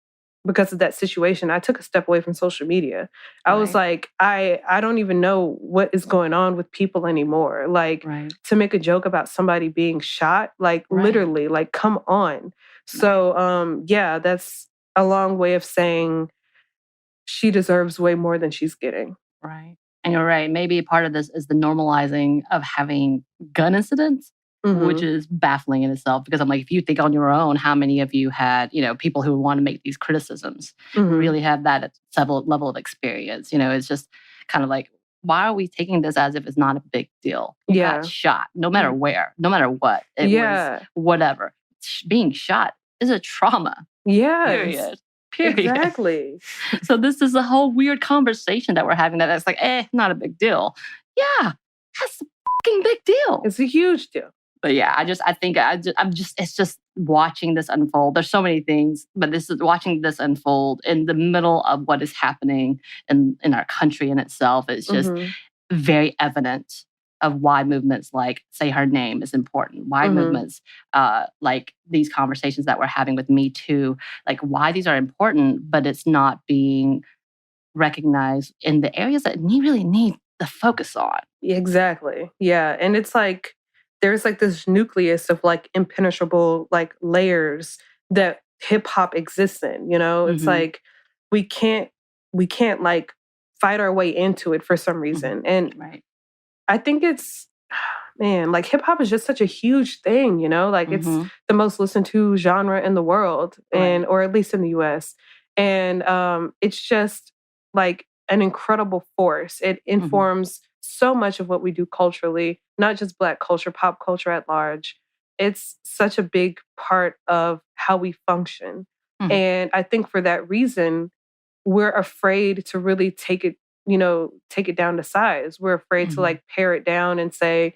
because of that situation, I took a step away from social media. I was like, I don't even know what is going on with people anymore. Like, to make a joke about somebody being shot, like literally, like, come on. So, yeah, that's a long way of saying she deserves way more than she's getting.
Right. And you're right. Maybe part of this is the normalizing of having gun incidents, which is baffling in itself. Because I'm like, if you think on your own, how many of you had, people who want to make these criticisms really have that level of experience? It's just kind of like, why are we taking this as if it's not a big deal? You got shot, no matter where, no matter what. It was whatever. Being shot is a trauma.
Period.
Exactly. So this is a whole weird conversation that we're having that's like, not a big deal. Yeah, that's a fucking big deal.
It's a huge deal.
But yeah, it's just watching this unfold. There's so many things, but this is watching this unfold in the middle of what is happening in our country in itself. It's just very evident of why movements like Say Her Name is important. Why movements like these conversations that we're having with Me Too, like why these are important, but it's not being recognized in the areas that really need the focus on.
Exactly. Yeah. And it's like, there's like this nucleus of like impenetrable like layers that hip hop exists in, It's like, we can't like fight our way into it for some reason. And I think it's, man, like hip hop is just such a huge thing, Like it's the most listened to genre in the world, or at least in the US. And it's just like an incredible force. It informs so much of what we do culturally, not just Black culture, pop culture at large. It's such a big part of how we function. And I think for that reason, we're afraid to really take it down to size. We're afraid to like pare it down and say,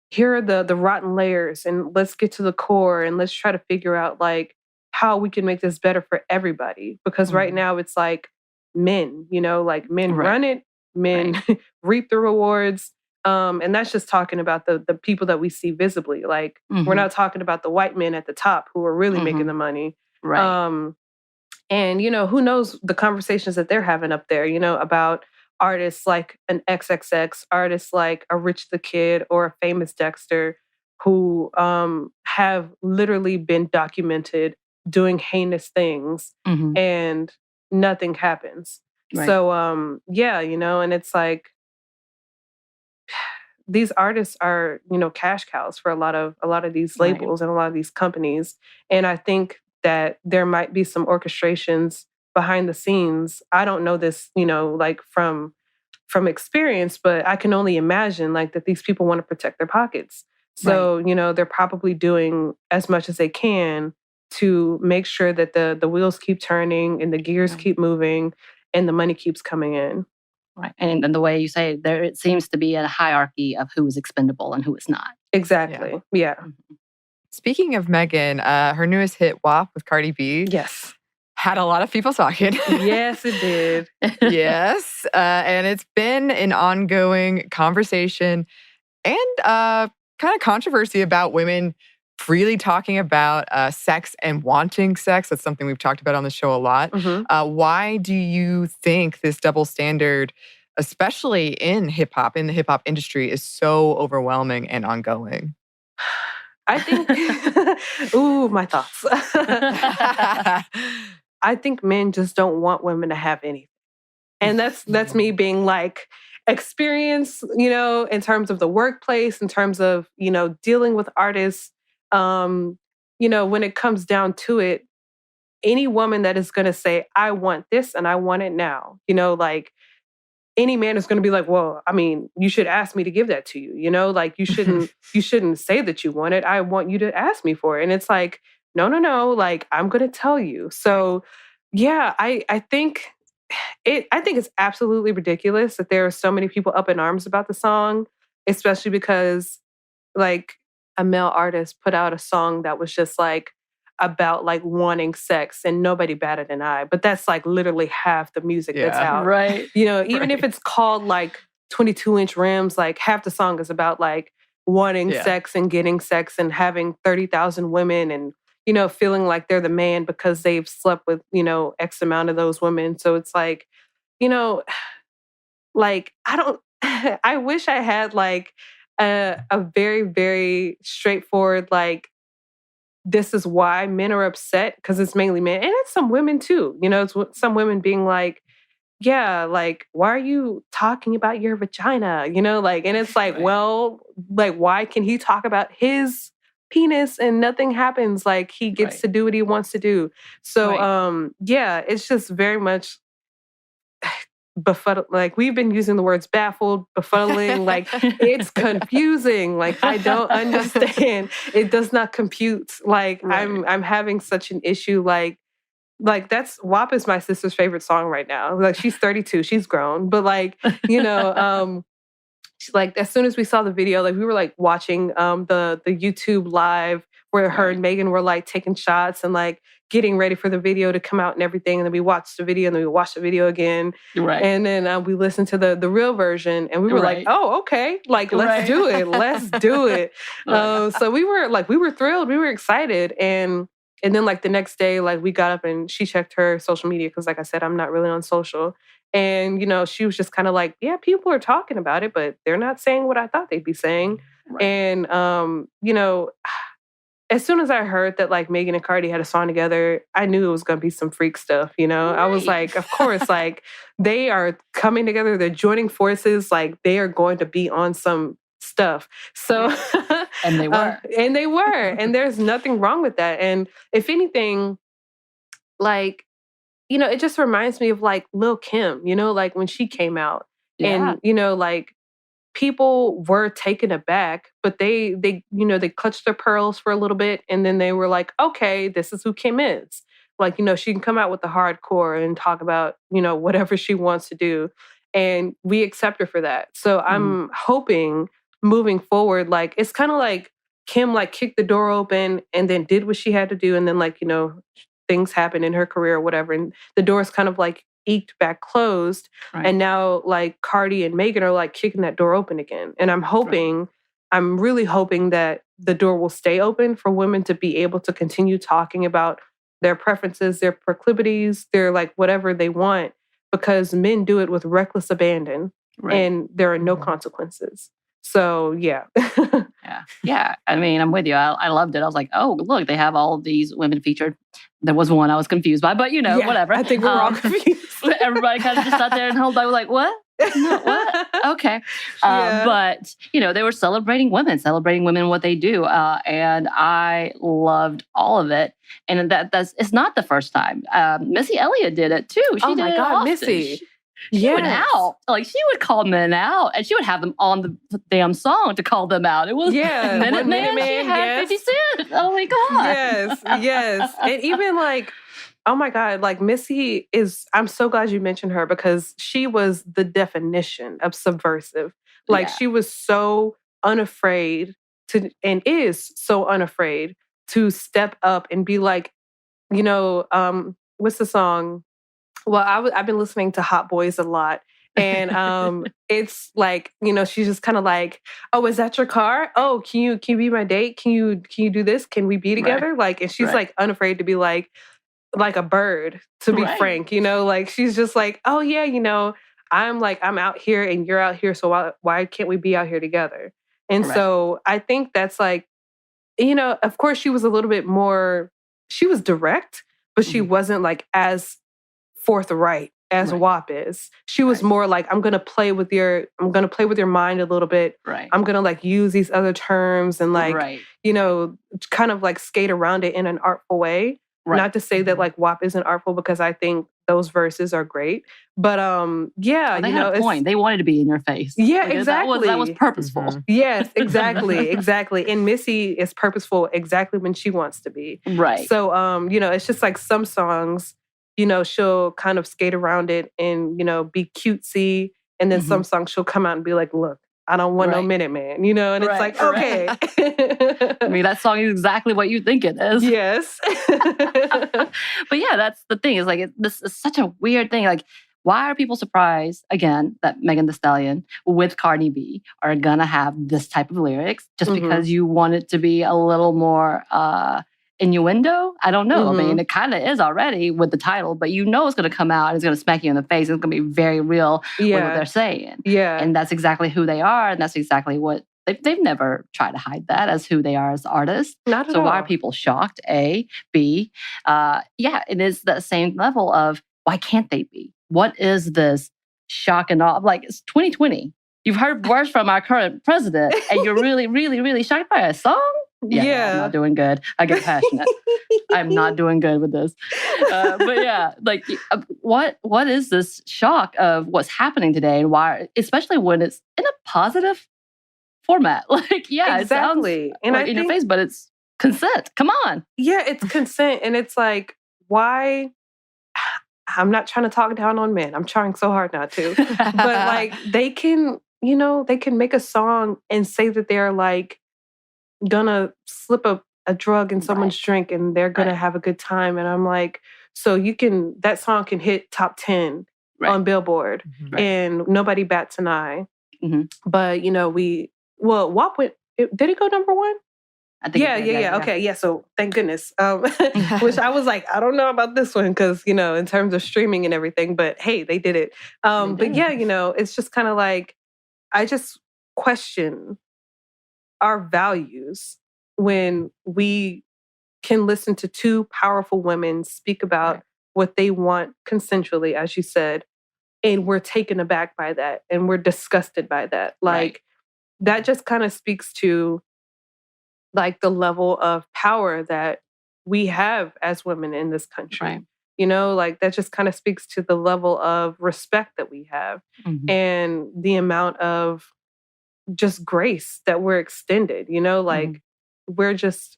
here are the rotten layers and let's get to the core and let's try to figure out like how we can make this better for everybody. Because right now it's like men, like men run it, men reap the rewards. And that's just talking about the people that we see visibly. Like we're not talking about the white men at the top who are really making the money. And, who knows the conversations that they're having up there, about artists like an XXX, artists like a Rich the Kid or a Famous Dexter who have literally been documented doing heinous things and nothing happens. So, and it's like, these artists are, cash cows for a lot of these labels and a lot of these companies. And I think that there might be some orchestrations behind the scenes. I don't know this, like from experience, but I can only imagine like that these people want to protect their pockets. So, they're probably doing as much as they can to make sure that the wheels keep turning and the gears keep moving and the money keeps coming in.
Right. And the way you say it, there it seems to be a hierarchy of who is expendable and who is not.
Exactly. Yeah.
Speaking of Megan, her newest hit, WAP with Cardi B.
Yes.
Had a lot of people talking.
Yes, it did.
Yes. And it's been an ongoing conversation and kind of controversy about women freely talking about sex and wanting sex. That's something we've talked about on the show a lot. Why do you think this double standard, especially in the hip hop industry, is so overwhelming and ongoing?
I think, my thoughts. I think men just don't want women to have anything. And that's me being like experience, in terms of the workplace, in terms of, dealing with artists. When it comes down to it, any woman that is going to say, I want this and I want it now, like any man is going to be like, well, I mean, you should ask me to give that to you, like you shouldn't say that you want it. I want you to ask me for it. And it's like, no, like I'm going to tell you. So yeah, I think it's absolutely ridiculous that there are so many people up in arms about the song, especially because like a male artist put out a song that was just like about like wanting sex and nobody batted an eye. But that's like literally half the music that's out.
Right.
Even if it's called like 22-inch rims, like half the song is about like wanting sex and getting sex and having 30,000 women and, feeling like they're the man because they've slept with, X amount of those women. So it's like, you know, like I don't, I wish I had like a very, very straightforward, like, this is why men are upset, because it's mainly men. And it's some women too. It's some women being like, yeah, like, why are you talking about your vagina? And it's like,
Right.
well, like, why can he talk about his penis and nothing happens? Like, he gets
Right.
to do what he wants to do. So,
Right.
yeah, it's just very much befuddled. Like, we've been using the words baffled, befuddling. Like, it's confusing. Like, I don't understand. It does not compute. Like,
Right.
I'm having such an issue. Like that's WAP is my sister's favorite song right now. Like, she's 32, she's grown, but like, like as soon as we saw the video, like we were like watching the YouTube live where her
Right.
and Megan were like taking shots and like getting ready for the video to come out and everything. And then we watched the video and then we watched the video again.
Right.
And then we listened to the real version and we were like,
Right.
oh, okay, like let's
Right.
do it. Let's do it.
Right.
So we were thrilled, we were excited. And then like the next day, like we got up and she checked her social media because like I said, I'm not really on social. And, she was just kind of like, yeah, people are talking about it, but they're not saying what I thought they'd be saying.
Right.
And, as soon as I heard that like Megan and Cardi had a song together, I knew it was going to be some freak stuff, I was
Right.
like, of course, like they are coming together, they're joining forces, like they are going to be on some stuff. So,
And they were.
And there's nothing wrong with that. And if anything, like, it just reminds me of like Lil' Kim, like when she came out
Yeah.
and, like people were taken aback, but they clutched their pearls for a little bit. And then they were like, okay, this is who Kim is. Like, she can come out with the hardcore and talk about, whatever she wants to do. And we accept her for that. So I'm hoping moving forward, like, it's kind of like Kim, like, kicked the door open and then did what she had to do. And then, like, things happen in her career or whatever. And the door's kind of like eked back closed.
Right.
And now, like, Cardi and Megan are like kicking that door open again. And I'm really hoping that the door will stay open for women to be able to continue talking about their preferences, their proclivities, their like whatever they want, because men do it with reckless abandon and there are no consequences. So, yeah.
Yeah. I mean, I'm with you. I loved it. I was like, oh, look, they have all of these women featured. There was one I was confused by, but whatever.
I think we're all confused.
Everybody kind of just sat there and held by, like, what? No, what? Okay.
Yeah.
But, they were celebrating women what they do. And I loved all of it. And it's not the first time. Missy Elliott did it too. She did it often.
Missy.
She would out. Like, she would call men out and she would have them on the damn song to call them out. It was Minute Man, she had 50 Cent. Oh my God.
Yes. And even like, oh my God, like Missy I'm so glad you mentioned her because she was the definition of subversive. Like she was so unafraid and is so unafraid to step up and be like, what's the song? Well, I've been listening to Hot Boys a lot. And it's like, she's just kind of like, oh, is that your car? Oh, can you be my date? Can you do this? Can we be together?
Right.
Like, and she's like unafraid to be like a bird, to be frank, like she's just like, oh yeah, I'm out here and you're out here. So why can't we be out here together? And so I think that's like, of course she was a little bit more, she was direct, but she wasn't like as forthright as WAP is. She was more like, I'm gonna play with your mind a little bit.
Right.
I'm gonna like use these other terms and like, kind of like skate around it in an artful way. Right. Not to say that like WAP isn't artful, because I think those verses are great. But
they had a point. They wanted to be in your face.
Yeah, like, exactly.
That was purposeful.
Mm-hmm. Yes, exactly. Exactly. And Missy is purposeful exactly when she wants to be.
Right.
So it's just like some songs, she'll kind of skate around it and, be cutesy. And then some songs she'll come out and be like, look, I don't want no Minute Man, and it's like, okay.
I mean, that song is exactly what you think it is.
Yes.
But yeah, that's the thing. Is like, this is such a weird thing. Like, why are people surprised, again, that Megan Thee Stallion with Cardi B are going to have this type of lyrics just because you want it to be a little more innuendo? I don't know.
Mhm.
I mean, it kind of is already with the title, but you know it's going to come out and it's going to smack you in the face. It's going to be very real with what they're saying.
Yeah.
And that's exactly who they are. And that's exactly what they've never tried to hide that as who they are as artists.
Not at
So
all.
why are people shocked? A. B. Yeah, it is the same level of why can't they be? What is this shock and awe? Like, it's 2020. You've heard words from our current president and you're really, really, really shocked by a song? Yeah. I'm not doing good. I get passionate. I'm not doing good with this. But yeah, like what is this shock of what's happening today and why, especially when it's in a positive format? Like, yeah,
exactly.
It sounds
and
like
I
in
think,
your face, but it's consent. Come on.
Yeah, it's consent. And it's like, why? I'm not trying to talk down on men. I'm trying so hard not to. But like they can, they can make a song and say that they're like gonna slip a drug in someone's drink and they're gonna have a good time. And I'm like, so that song can hit top 10 on Billboard and nobody bats an eye.
Mm-hmm.
But WAP did it go number one?
I think
Yeah. Okay, yeah. So thank goodness. Which I was like, I don't know about this one because in terms of streaming and everything. But hey, they did it. But yeah, it's just kind of like I just question our values when we can listen to two powerful women speak about what they want consensually, as you said, and we're taken aback by that and we're disgusted by that. Like that just kind of speaks to like the level of power that we have as women in this country. Like that just kind of speaks to the level of respect that we have and the amount of just grace that we're extended, like we're just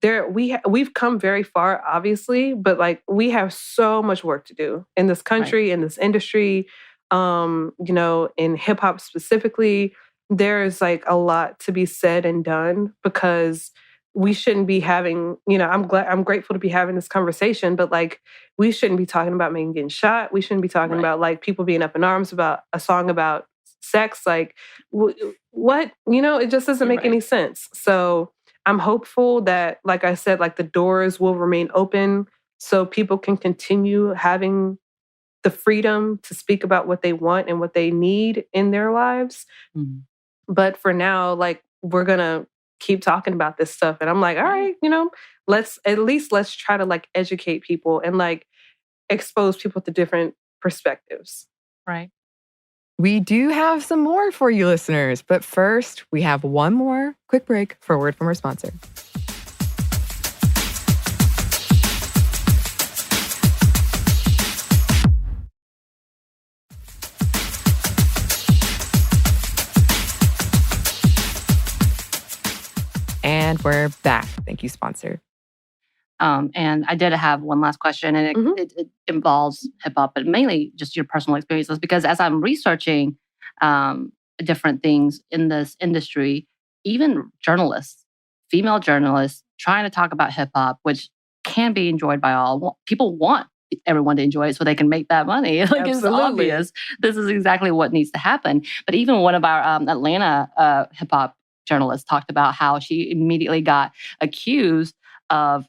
there. We've come very far, obviously, but like we have so much work to do in this country, in this industry, in hip hop specifically. There's like a lot to be said and done because we shouldn't be having, I'm grateful to be having this conversation, but like we shouldn't be talking about men getting shot. We shouldn't be talking about like people being up in arms about a song about sex. Like what, it just doesn't make any sense. So I'm hopeful that, like I said, like the doors will remain open so people can continue having the freedom to speak about what they want and what they need in their lives. But for now, like we're going to keep talking about this stuff. And I'm like, all right, let's try to like educate people and like expose people to different perspectives.
Right.
We do have some more for you listeners, but first we have one more quick break for a word from our sponsor. And we're back. Thank you, sponsor.
And I did have one last question, and it involves hip hop, but mainly just your personal experiences. Because as I'm researching different things in this industry, even journalists, female journalists, trying to talk about hip hop, which can be enjoyed by all. People want everyone to enjoy it so they can make that money. Like it's obvious. This is exactly what needs to happen. But even one of our Atlanta hip hop journalists talked about how she immediately got accused of.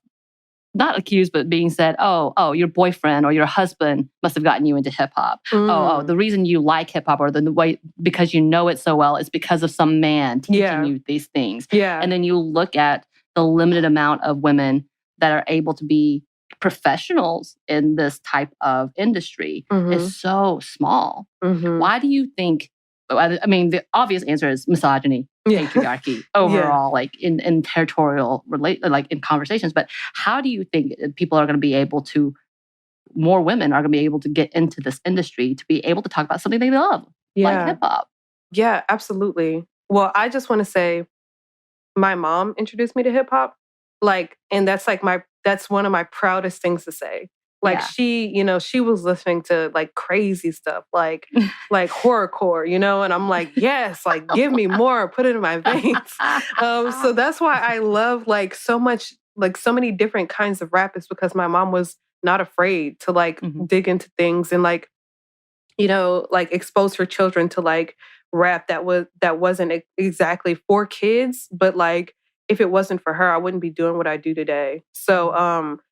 Not accused, but being said, oh, your boyfriend or your husband must have gotten you into hip hop. Oh, the reason you like hip hop or the way, because you know it so well, is because of some man teaching you these things. And then you look at the limited amount of women that are able to be professionals in this type of industry is so small. Why do you think, I mean, the obvious answer is misogyny, patriarchy overall, like in territorial like in conversations. But how do you think people are going to be able to, more women are going to be able to get into this industry to be able to talk about something they love, like hip hop?
Yeah, absolutely. Well, I just want to say, my mom introduced me to hip hop, like, and that's like that's one of my proudest things to say. Like she was listening to like crazy stuff, like horrorcore, and I'm like, yes, like give me more, put it in my veins. So that's why I love like so much, like so many different kinds of rap, is because my mom was not afraid to like dig into things and like, like expose her children to like rap that wasn't exactly for kids, but like if it wasn't for her, I wouldn't be doing what I do today. So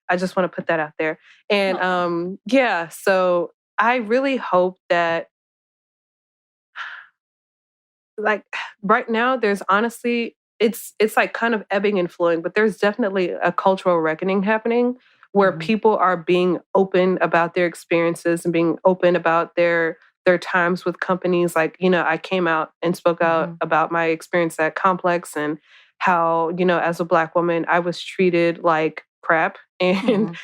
I just want to put that out there. And yeah, so I really hope that, like, right now there's honestly, it's like kind of ebbing and flowing, but there's definitely a cultural reckoning happening where people are being open about their experiences and being open about their times with companies. Like, I came out and spoke out about my experience at Complex and how, as a Black woman, I was treated like crap. And,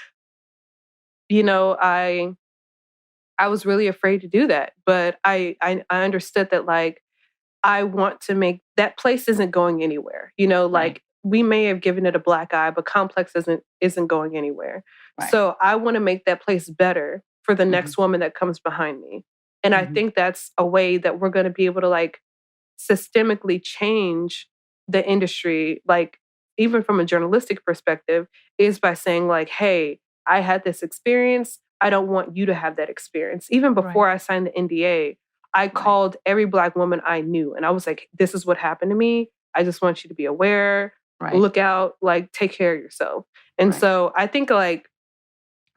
I was really afraid to do that. But I understood that, like, I want to make that place isn't going anywhere. Like, we may have given it a black eye, but Complex isn't going anywhere. Right. So I want to make that place better for the next woman that comes behind me. And I think that's a way that we're going to be able to, like, systemically change the industry, like, even from a journalistic perspective, is by saying, like, hey, I had this experience. I don't want you to have that experience. Even before I signed the NDA, I called every Black woman I knew. And I was like, this is what happened to me. I just want you to be aware, look out, like, take care of yourself. And so I think, like,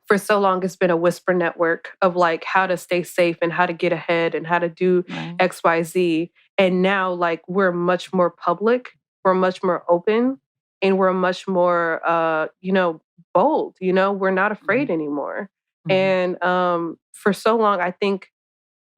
for so long, it's been a whisper network of, like, how to stay safe and how to get ahead and how to do X, Y, Z. And now, like, we're much more public, we're much more open, and we're much more, bold. We're not afraid anymore. And for so long, I think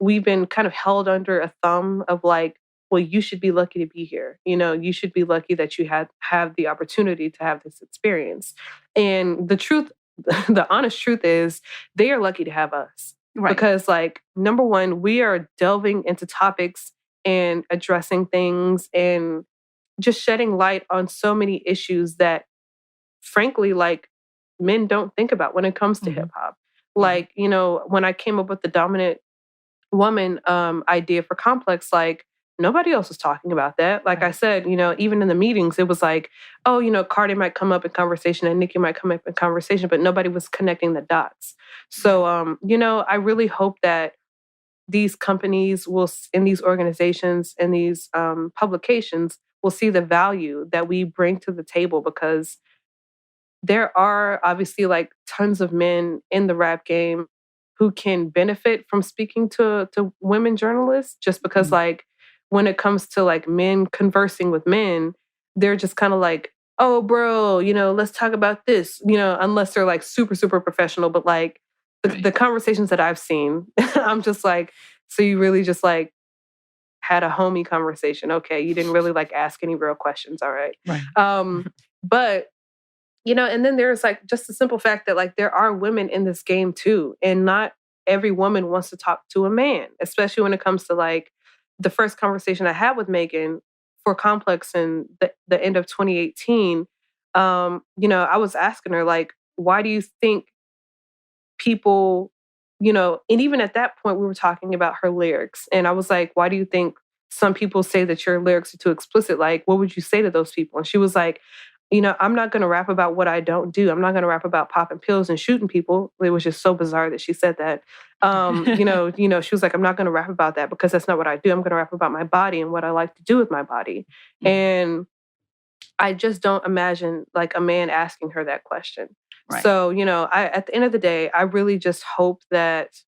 we've been kind of held under a thumb of, like, well, you should be lucky to be here. You should be lucky that you have the opportunity to have this experience. And the truth, the honest truth is, they are lucky to have us. Because, like, number one, we are delving into topics and addressing things and just shedding light on so many issues that, frankly, like, men don't think about when it comes to hip hop. Like, when I came up with the dominant woman idea for Complex, like, nobody else was talking about that. Like I said, even in the meetings, it was like, oh, Cardi might come up in conversation and Nicki might come up in conversation, but nobody was connecting the dots. So, I really hope that these companies and these organizations and these publications will see the value that we bring to the table, because there are obviously, like, tons of men in the rap game who can benefit from speaking to women journalists, just because, like, when it comes to, like, men conversing with men, they're just kind of like, oh, bro, let's talk about this, unless they're, like, super, super professional. But, like, the conversations that I've seen, I'm just like, so you really just, like, had a homie conversation. Okay, you didn't really, like, ask any real questions. All right. But and then there's, like, just the simple fact that, like, there are women in this game too. And not every woman wants to talk to a man, especially when it comes to, like, the first conversation I had with Megan for Complex in the end of 2018. I was asking her, like, why do you think people, and even at that point, we were talking about her lyrics. And I was like, why do you think some people say that your lyrics are too explicit? Like, what would you say to those people? And she was like, I'm not going to rap about what I don't do. I'm not going to rap about popping pills and shooting people. It was just so bizarre that she said that. She was like, I'm not going to rap about that because that's not what I do. I'm going to rap about my body and what I like to do with my body. And I just don't imagine, like, a man asking her that question. So, at the end of the day, I really just hope that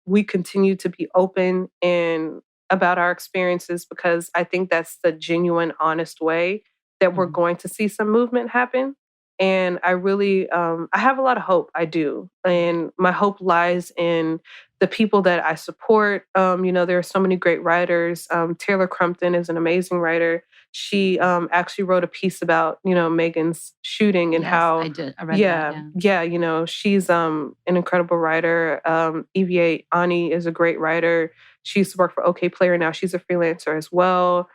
we continue to be open and about our experiences, because I think that's the genuine, honest way that we're going to see some movement happen. And I really, I have a lot of hope. I do. And my hope lies in the people that I support. There are so many great writers. Taylor Crumpton is an amazing writer. She actually wrote a piece about, Megan's shooting and how
I did. I read that.
Yeah, she's an incredible writer. EVA Anney is a great writer. She used to work for OK Player. Now she's a freelancer as well.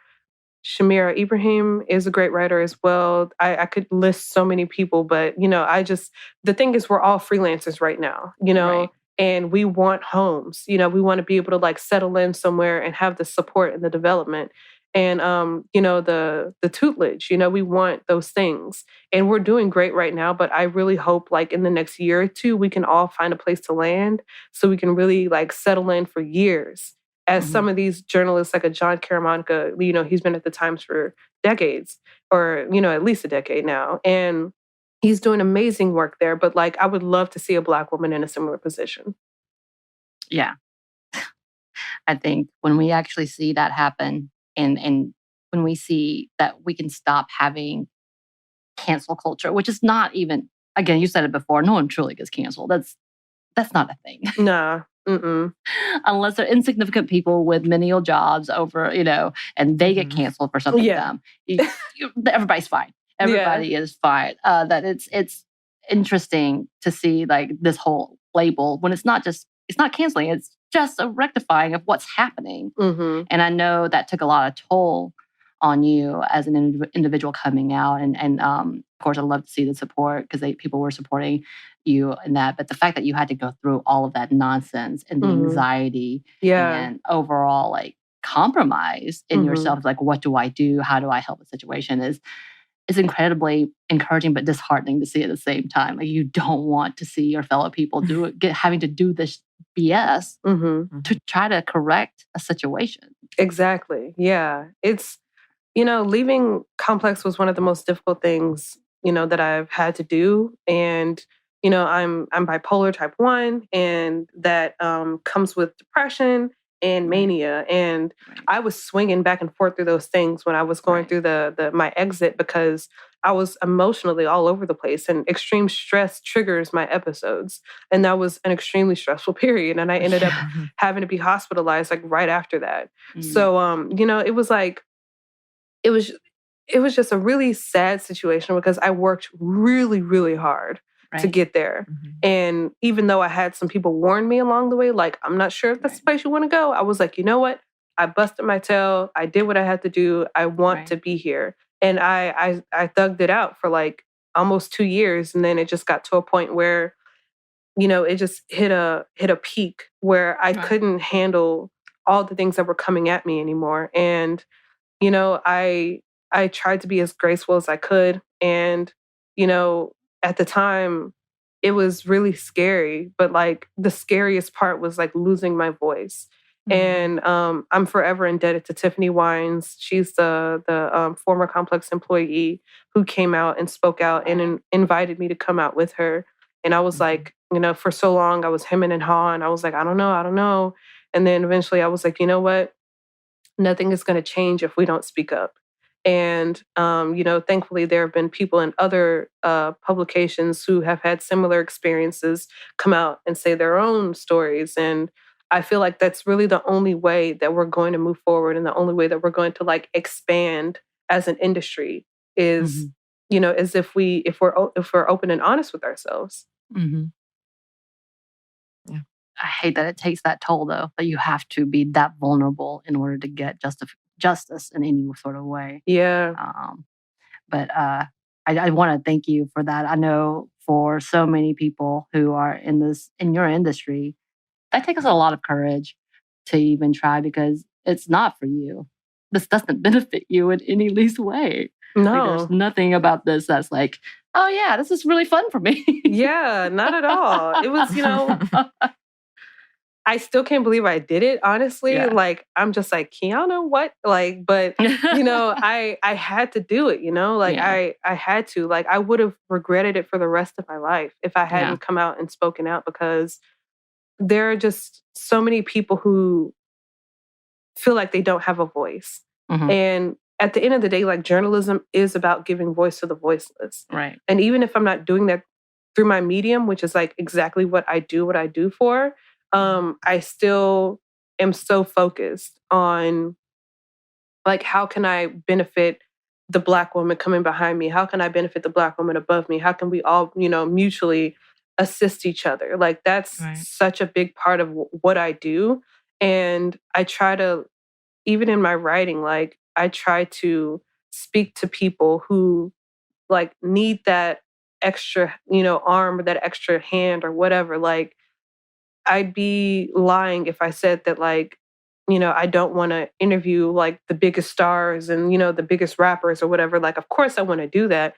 Shamira Ibrahim is a great writer as well. I could list so many people, but, the thing is, we're all freelancers right now, and we want homes. We want to be able to, like, settle in somewhere and have the support and the development and, the tutelage, we want those things. And we're doing great right now, but I really hope, like, in the next year or two, we can all find a place to land so we can really, like, settle in for years as some of these journalists, like a John Caramanica, he's been at the Times for decades, or, at least a decade now. And he's doing amazing work there. But like, I would love to see a Black woman in a similar position.
Yeah. I think when we actually see that happen, and when we see that we can stop having cancel culture, which is not even, again, you said it before, no one truly gets canceled. That's not a thing.
Nah. Mm-mm.
Unless they're insignificant people with menial jobs over, and they get canceled for something dumb. Everybody's fine. Everybody is fine. That it's interesting to see like this whole label when it's not canceling. It's just a rectifying of what's happening.
Mm-hmm.
And I know that took a lot of toll on you as an individual coming out. And of course, I love to see the support because people were supporting you in that. But the fact that you had to go through all of that nonsense and the anxiety and overall like compromise in yourself, like, what do I do? How do I help the situation is incredibly encouraging, but disheartening to see at the same time. Like, you don't want to see your fellow people having to do this BS to try to correct a situation.
Exactly. Yeah. It's, leaving Complex was one of the most difficult things, that I've had to do. And, I'm bipolar type 1, and that comes with depression and mania. And I was swinging back and forth through those things when I was going through my exit, because I was emotionally all over the place, and extreme stress triggers my episodes. And that was an extremely stressful period. And I ended up having to be hospitalized like right after that. So, it was like, it was just a really sad situation because I worked really, really hard to get there. And even though I had some people warn me along the way, like, I'm not sure if that's the place you want to go, I was like, you know what? I busted my tail. I did what I had to do. I want to be here. And I thugged it out for like almost 2 years. And then it just got to a point where, it just hit a peak where I couldn't handle all the things that were coming at me anymore. And, I tried to be as graceful as I could. And, at the time, it was really scary. But like, the scariest part was like losing my voice. And I'm forever indebted to Tiffany Wines. She's the former Complex employee who came out and spoke out and invited me to come out with her. And I was like, for so long, I was hemming and hawing. I was like, I don't know. And then eventually I was like, you know what? Nothing is going to change if we don't speak up. And, thankfully, there have been people in other publications who have had similar experiences come out and say their own stories. And I feel like that's really the only way that we're going to move forward, and the only way that we're going to like expand as an industry is, is if we're open and honest with ourselves.
Yeah. I hate that it takes that toll, though, that you have to be that vulnerable in order to get justice in any sort of way.
Yeah.
But I want to thank you for that. I know for so many people who are in your industry, that takes a lot of courage to even try, because it's not for you. This doesn't benefit you in any least way.
No.
Like, there's nothing about this that's like, oh yeah, this is really fun for me.
Yeah, not at all. It was, I still can't believe I did it, honestly. Yeah. Like, I'm just like, Kiana, what? Like, but, I had to do it, like I had to. Like, I would have regretted it for the rest of my life if I hadn't come out and spoken out, because there are just so many people who feel like they don't have a voice. And at the end of the day, like, journalism is about giving voice to the voiceless.
Right.
And even if I'm not doing that through my medium, which is like exactly what I do for, I still am so focused on like, how can I benefit the Black woman coming behind me? How can I benefit the Black woman above me? How can we all, mutually assist each other? Like, that's such a big part of what I do. And I try to, even in my writing, like, I try to speak to people who like need that extra, arm or that extra hand or whatever. Like, I'd be lying if I said that, like, I don't want to interview like the biggest stars and, the biggest rappers or whatever. Like, of course I want to do that.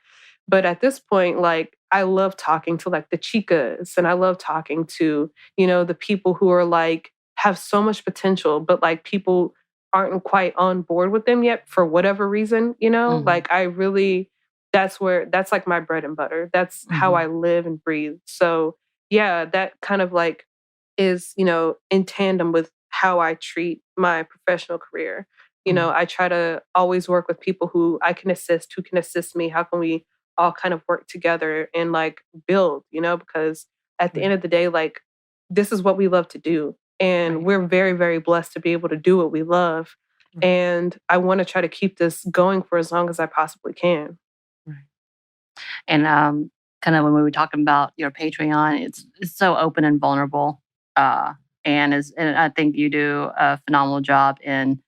But at this point, like, I love talking to like the chicas, and I love talking to, the people who are like have so much potential, but like people aren't quite on board with them yet for whatever reason, you know?
Mhm.
Like that's like my bread and butter. That's how
Mhm.
I live and breathe. So yeah, that kind of like is, in tandem with how I treat my professional career.
Mhm.
I try to always work with people who I can assist, who can assist me. How can we all kind of work together and like build, because at the
Right.
end of the day, like this is what we love to do. And
Right.
we're very, very blessed to be able to do what we love.
Right.
And I want to try to keep this going for as long as I possibly can.
Right. And kind of when we were talking about your Patreon, it's so open and vulnerable. Uh, and I think you do a phenomenal job in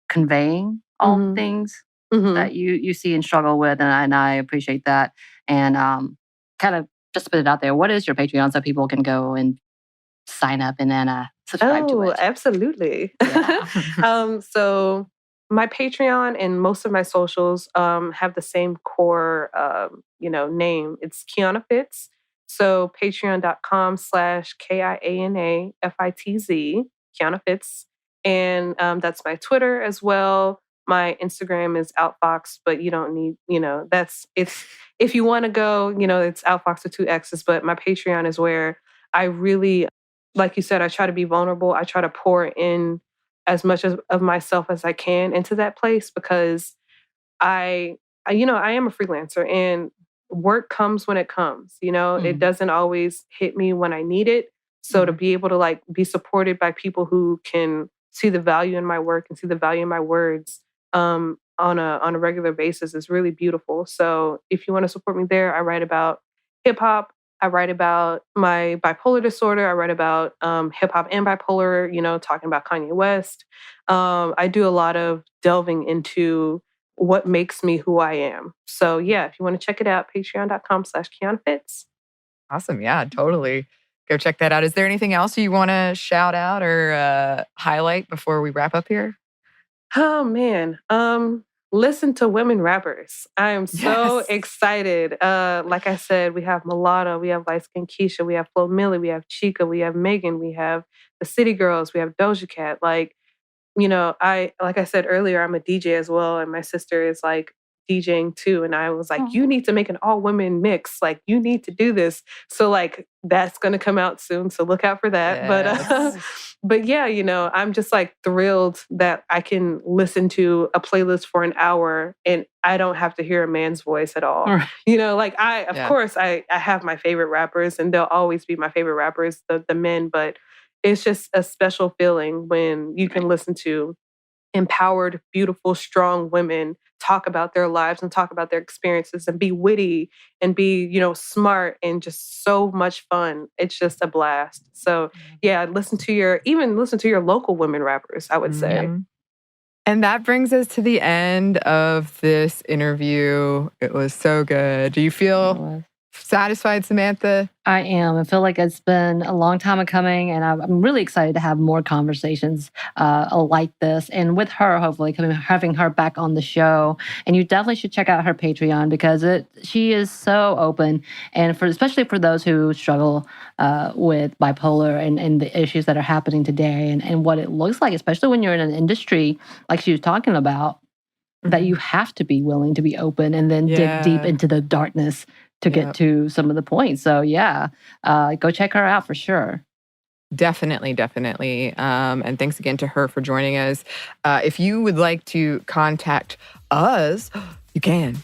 conveying all the
Hmm.
things
Hmm.
that you see and struggle with, and I appreciate that. And kind of just to put it out there, what is your Patreon so people can go and sign up and then subscribe to
Oh,
it?
absolutely.
Yeah.
So my Patreon and most of my socials have the same core, name. It's Kiana Fitz. So patreon.com/KIANAFITZ, Kiana Fitz. And that's my Twitter as well. My Instagram is Outfox, but you don't need, it's, if you want to go, it's Outfox with 2 X's, but my Patreon is where I really, like you said, I try to be vulnerable. I try to pour in as much of myself as I can into that place because I am a freelancer and work comes when it comes. It
Mhm.
doesn't always hit me when I need it. So to
Mhm.
be able to like be supported by people who can see the value in my work and see the value in my words on a regular basis is really beautiful. So if you want to support me there, I write about hip hop. I write about my bipolar disorder. I write about hip hop and bipolar, talking about Kanye West. I do a lot of delving into what makes me who I am. So yeah, if you want to check it out, patreon.com/Kiana Fitz.
Awesome. Yeah, totally. Go check that out. Is there anything else you want to shout out or highlight before we wrap up here?
Oh man. Listen to women rappers. I am so
Yes.
excited. Like I said, we have Mulatto, we have Light Skin Keisha, we have Flo Milli, we have Chica, we have Megan, we have the City Girls, we have Doja Cat. Like, like I said earlier, I'm a DJ as well, and my sister is like DJing too. And I was like,
Oh.
you need to make an all women mix. Like, you need to do this. So like that's gonna come out soon. So look out for that. But
Yes.
but yeah, I'm just like thrilled that I can listen to a playlist for an hour and I don't have to hear a man's voice at all.
All right.
Like of
Yeah.
course I have my favorite rappers and they'll always be my favorite rappers, the men, but it's just a special feeling when you can
Right.
listen to empowered, beautiful, strong women talk about their lives and talk about their experiences and be witty and be, smart and just so much fun. It's just a blast. So yeah, listen to your local women rappers, I would say.
Mhm. And that brings us to the end of this interview. It was so good. Do you feel satisfied, Samantha?
I am. I feel like it's been a long time coming, and I'm really excited to have more conversations like this. And with her, hopefully, having her back on the show. And you definitely should check out her Patreon because she is so open, and especially for those who struggle with bipolar and the issues that are happening today, and what it looks like, especially when you're in an industry like she was talking about, that you have to be willing to be open and then dig deep
Yeah.
into the darkness to get
Yep.
to some of the points. So yeah, go check her out for sure.
Definitely, definitely. And thanks again to her for joining us. If you would like to contact us, you can.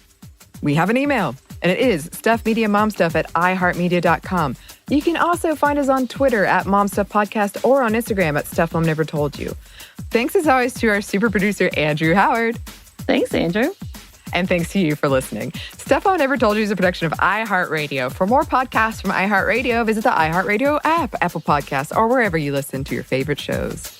We have an email, and it is stuffmediamomstuff@iheartmedia.com. You can also find us on Twitter @momstuffpodcast or on Instagram @stuffmomnevertoldyu. Thanks as always to our super producer, Andrew Howard.
Thanks, Andrew.
And thanks to you for listening. Stuff Mom Never Told You is a production of iHeartRadio. For more podcasts from iHeartRadio, visit the iHeartRadio app, Apple Podcasts, or wherever you listen to your favorite shows.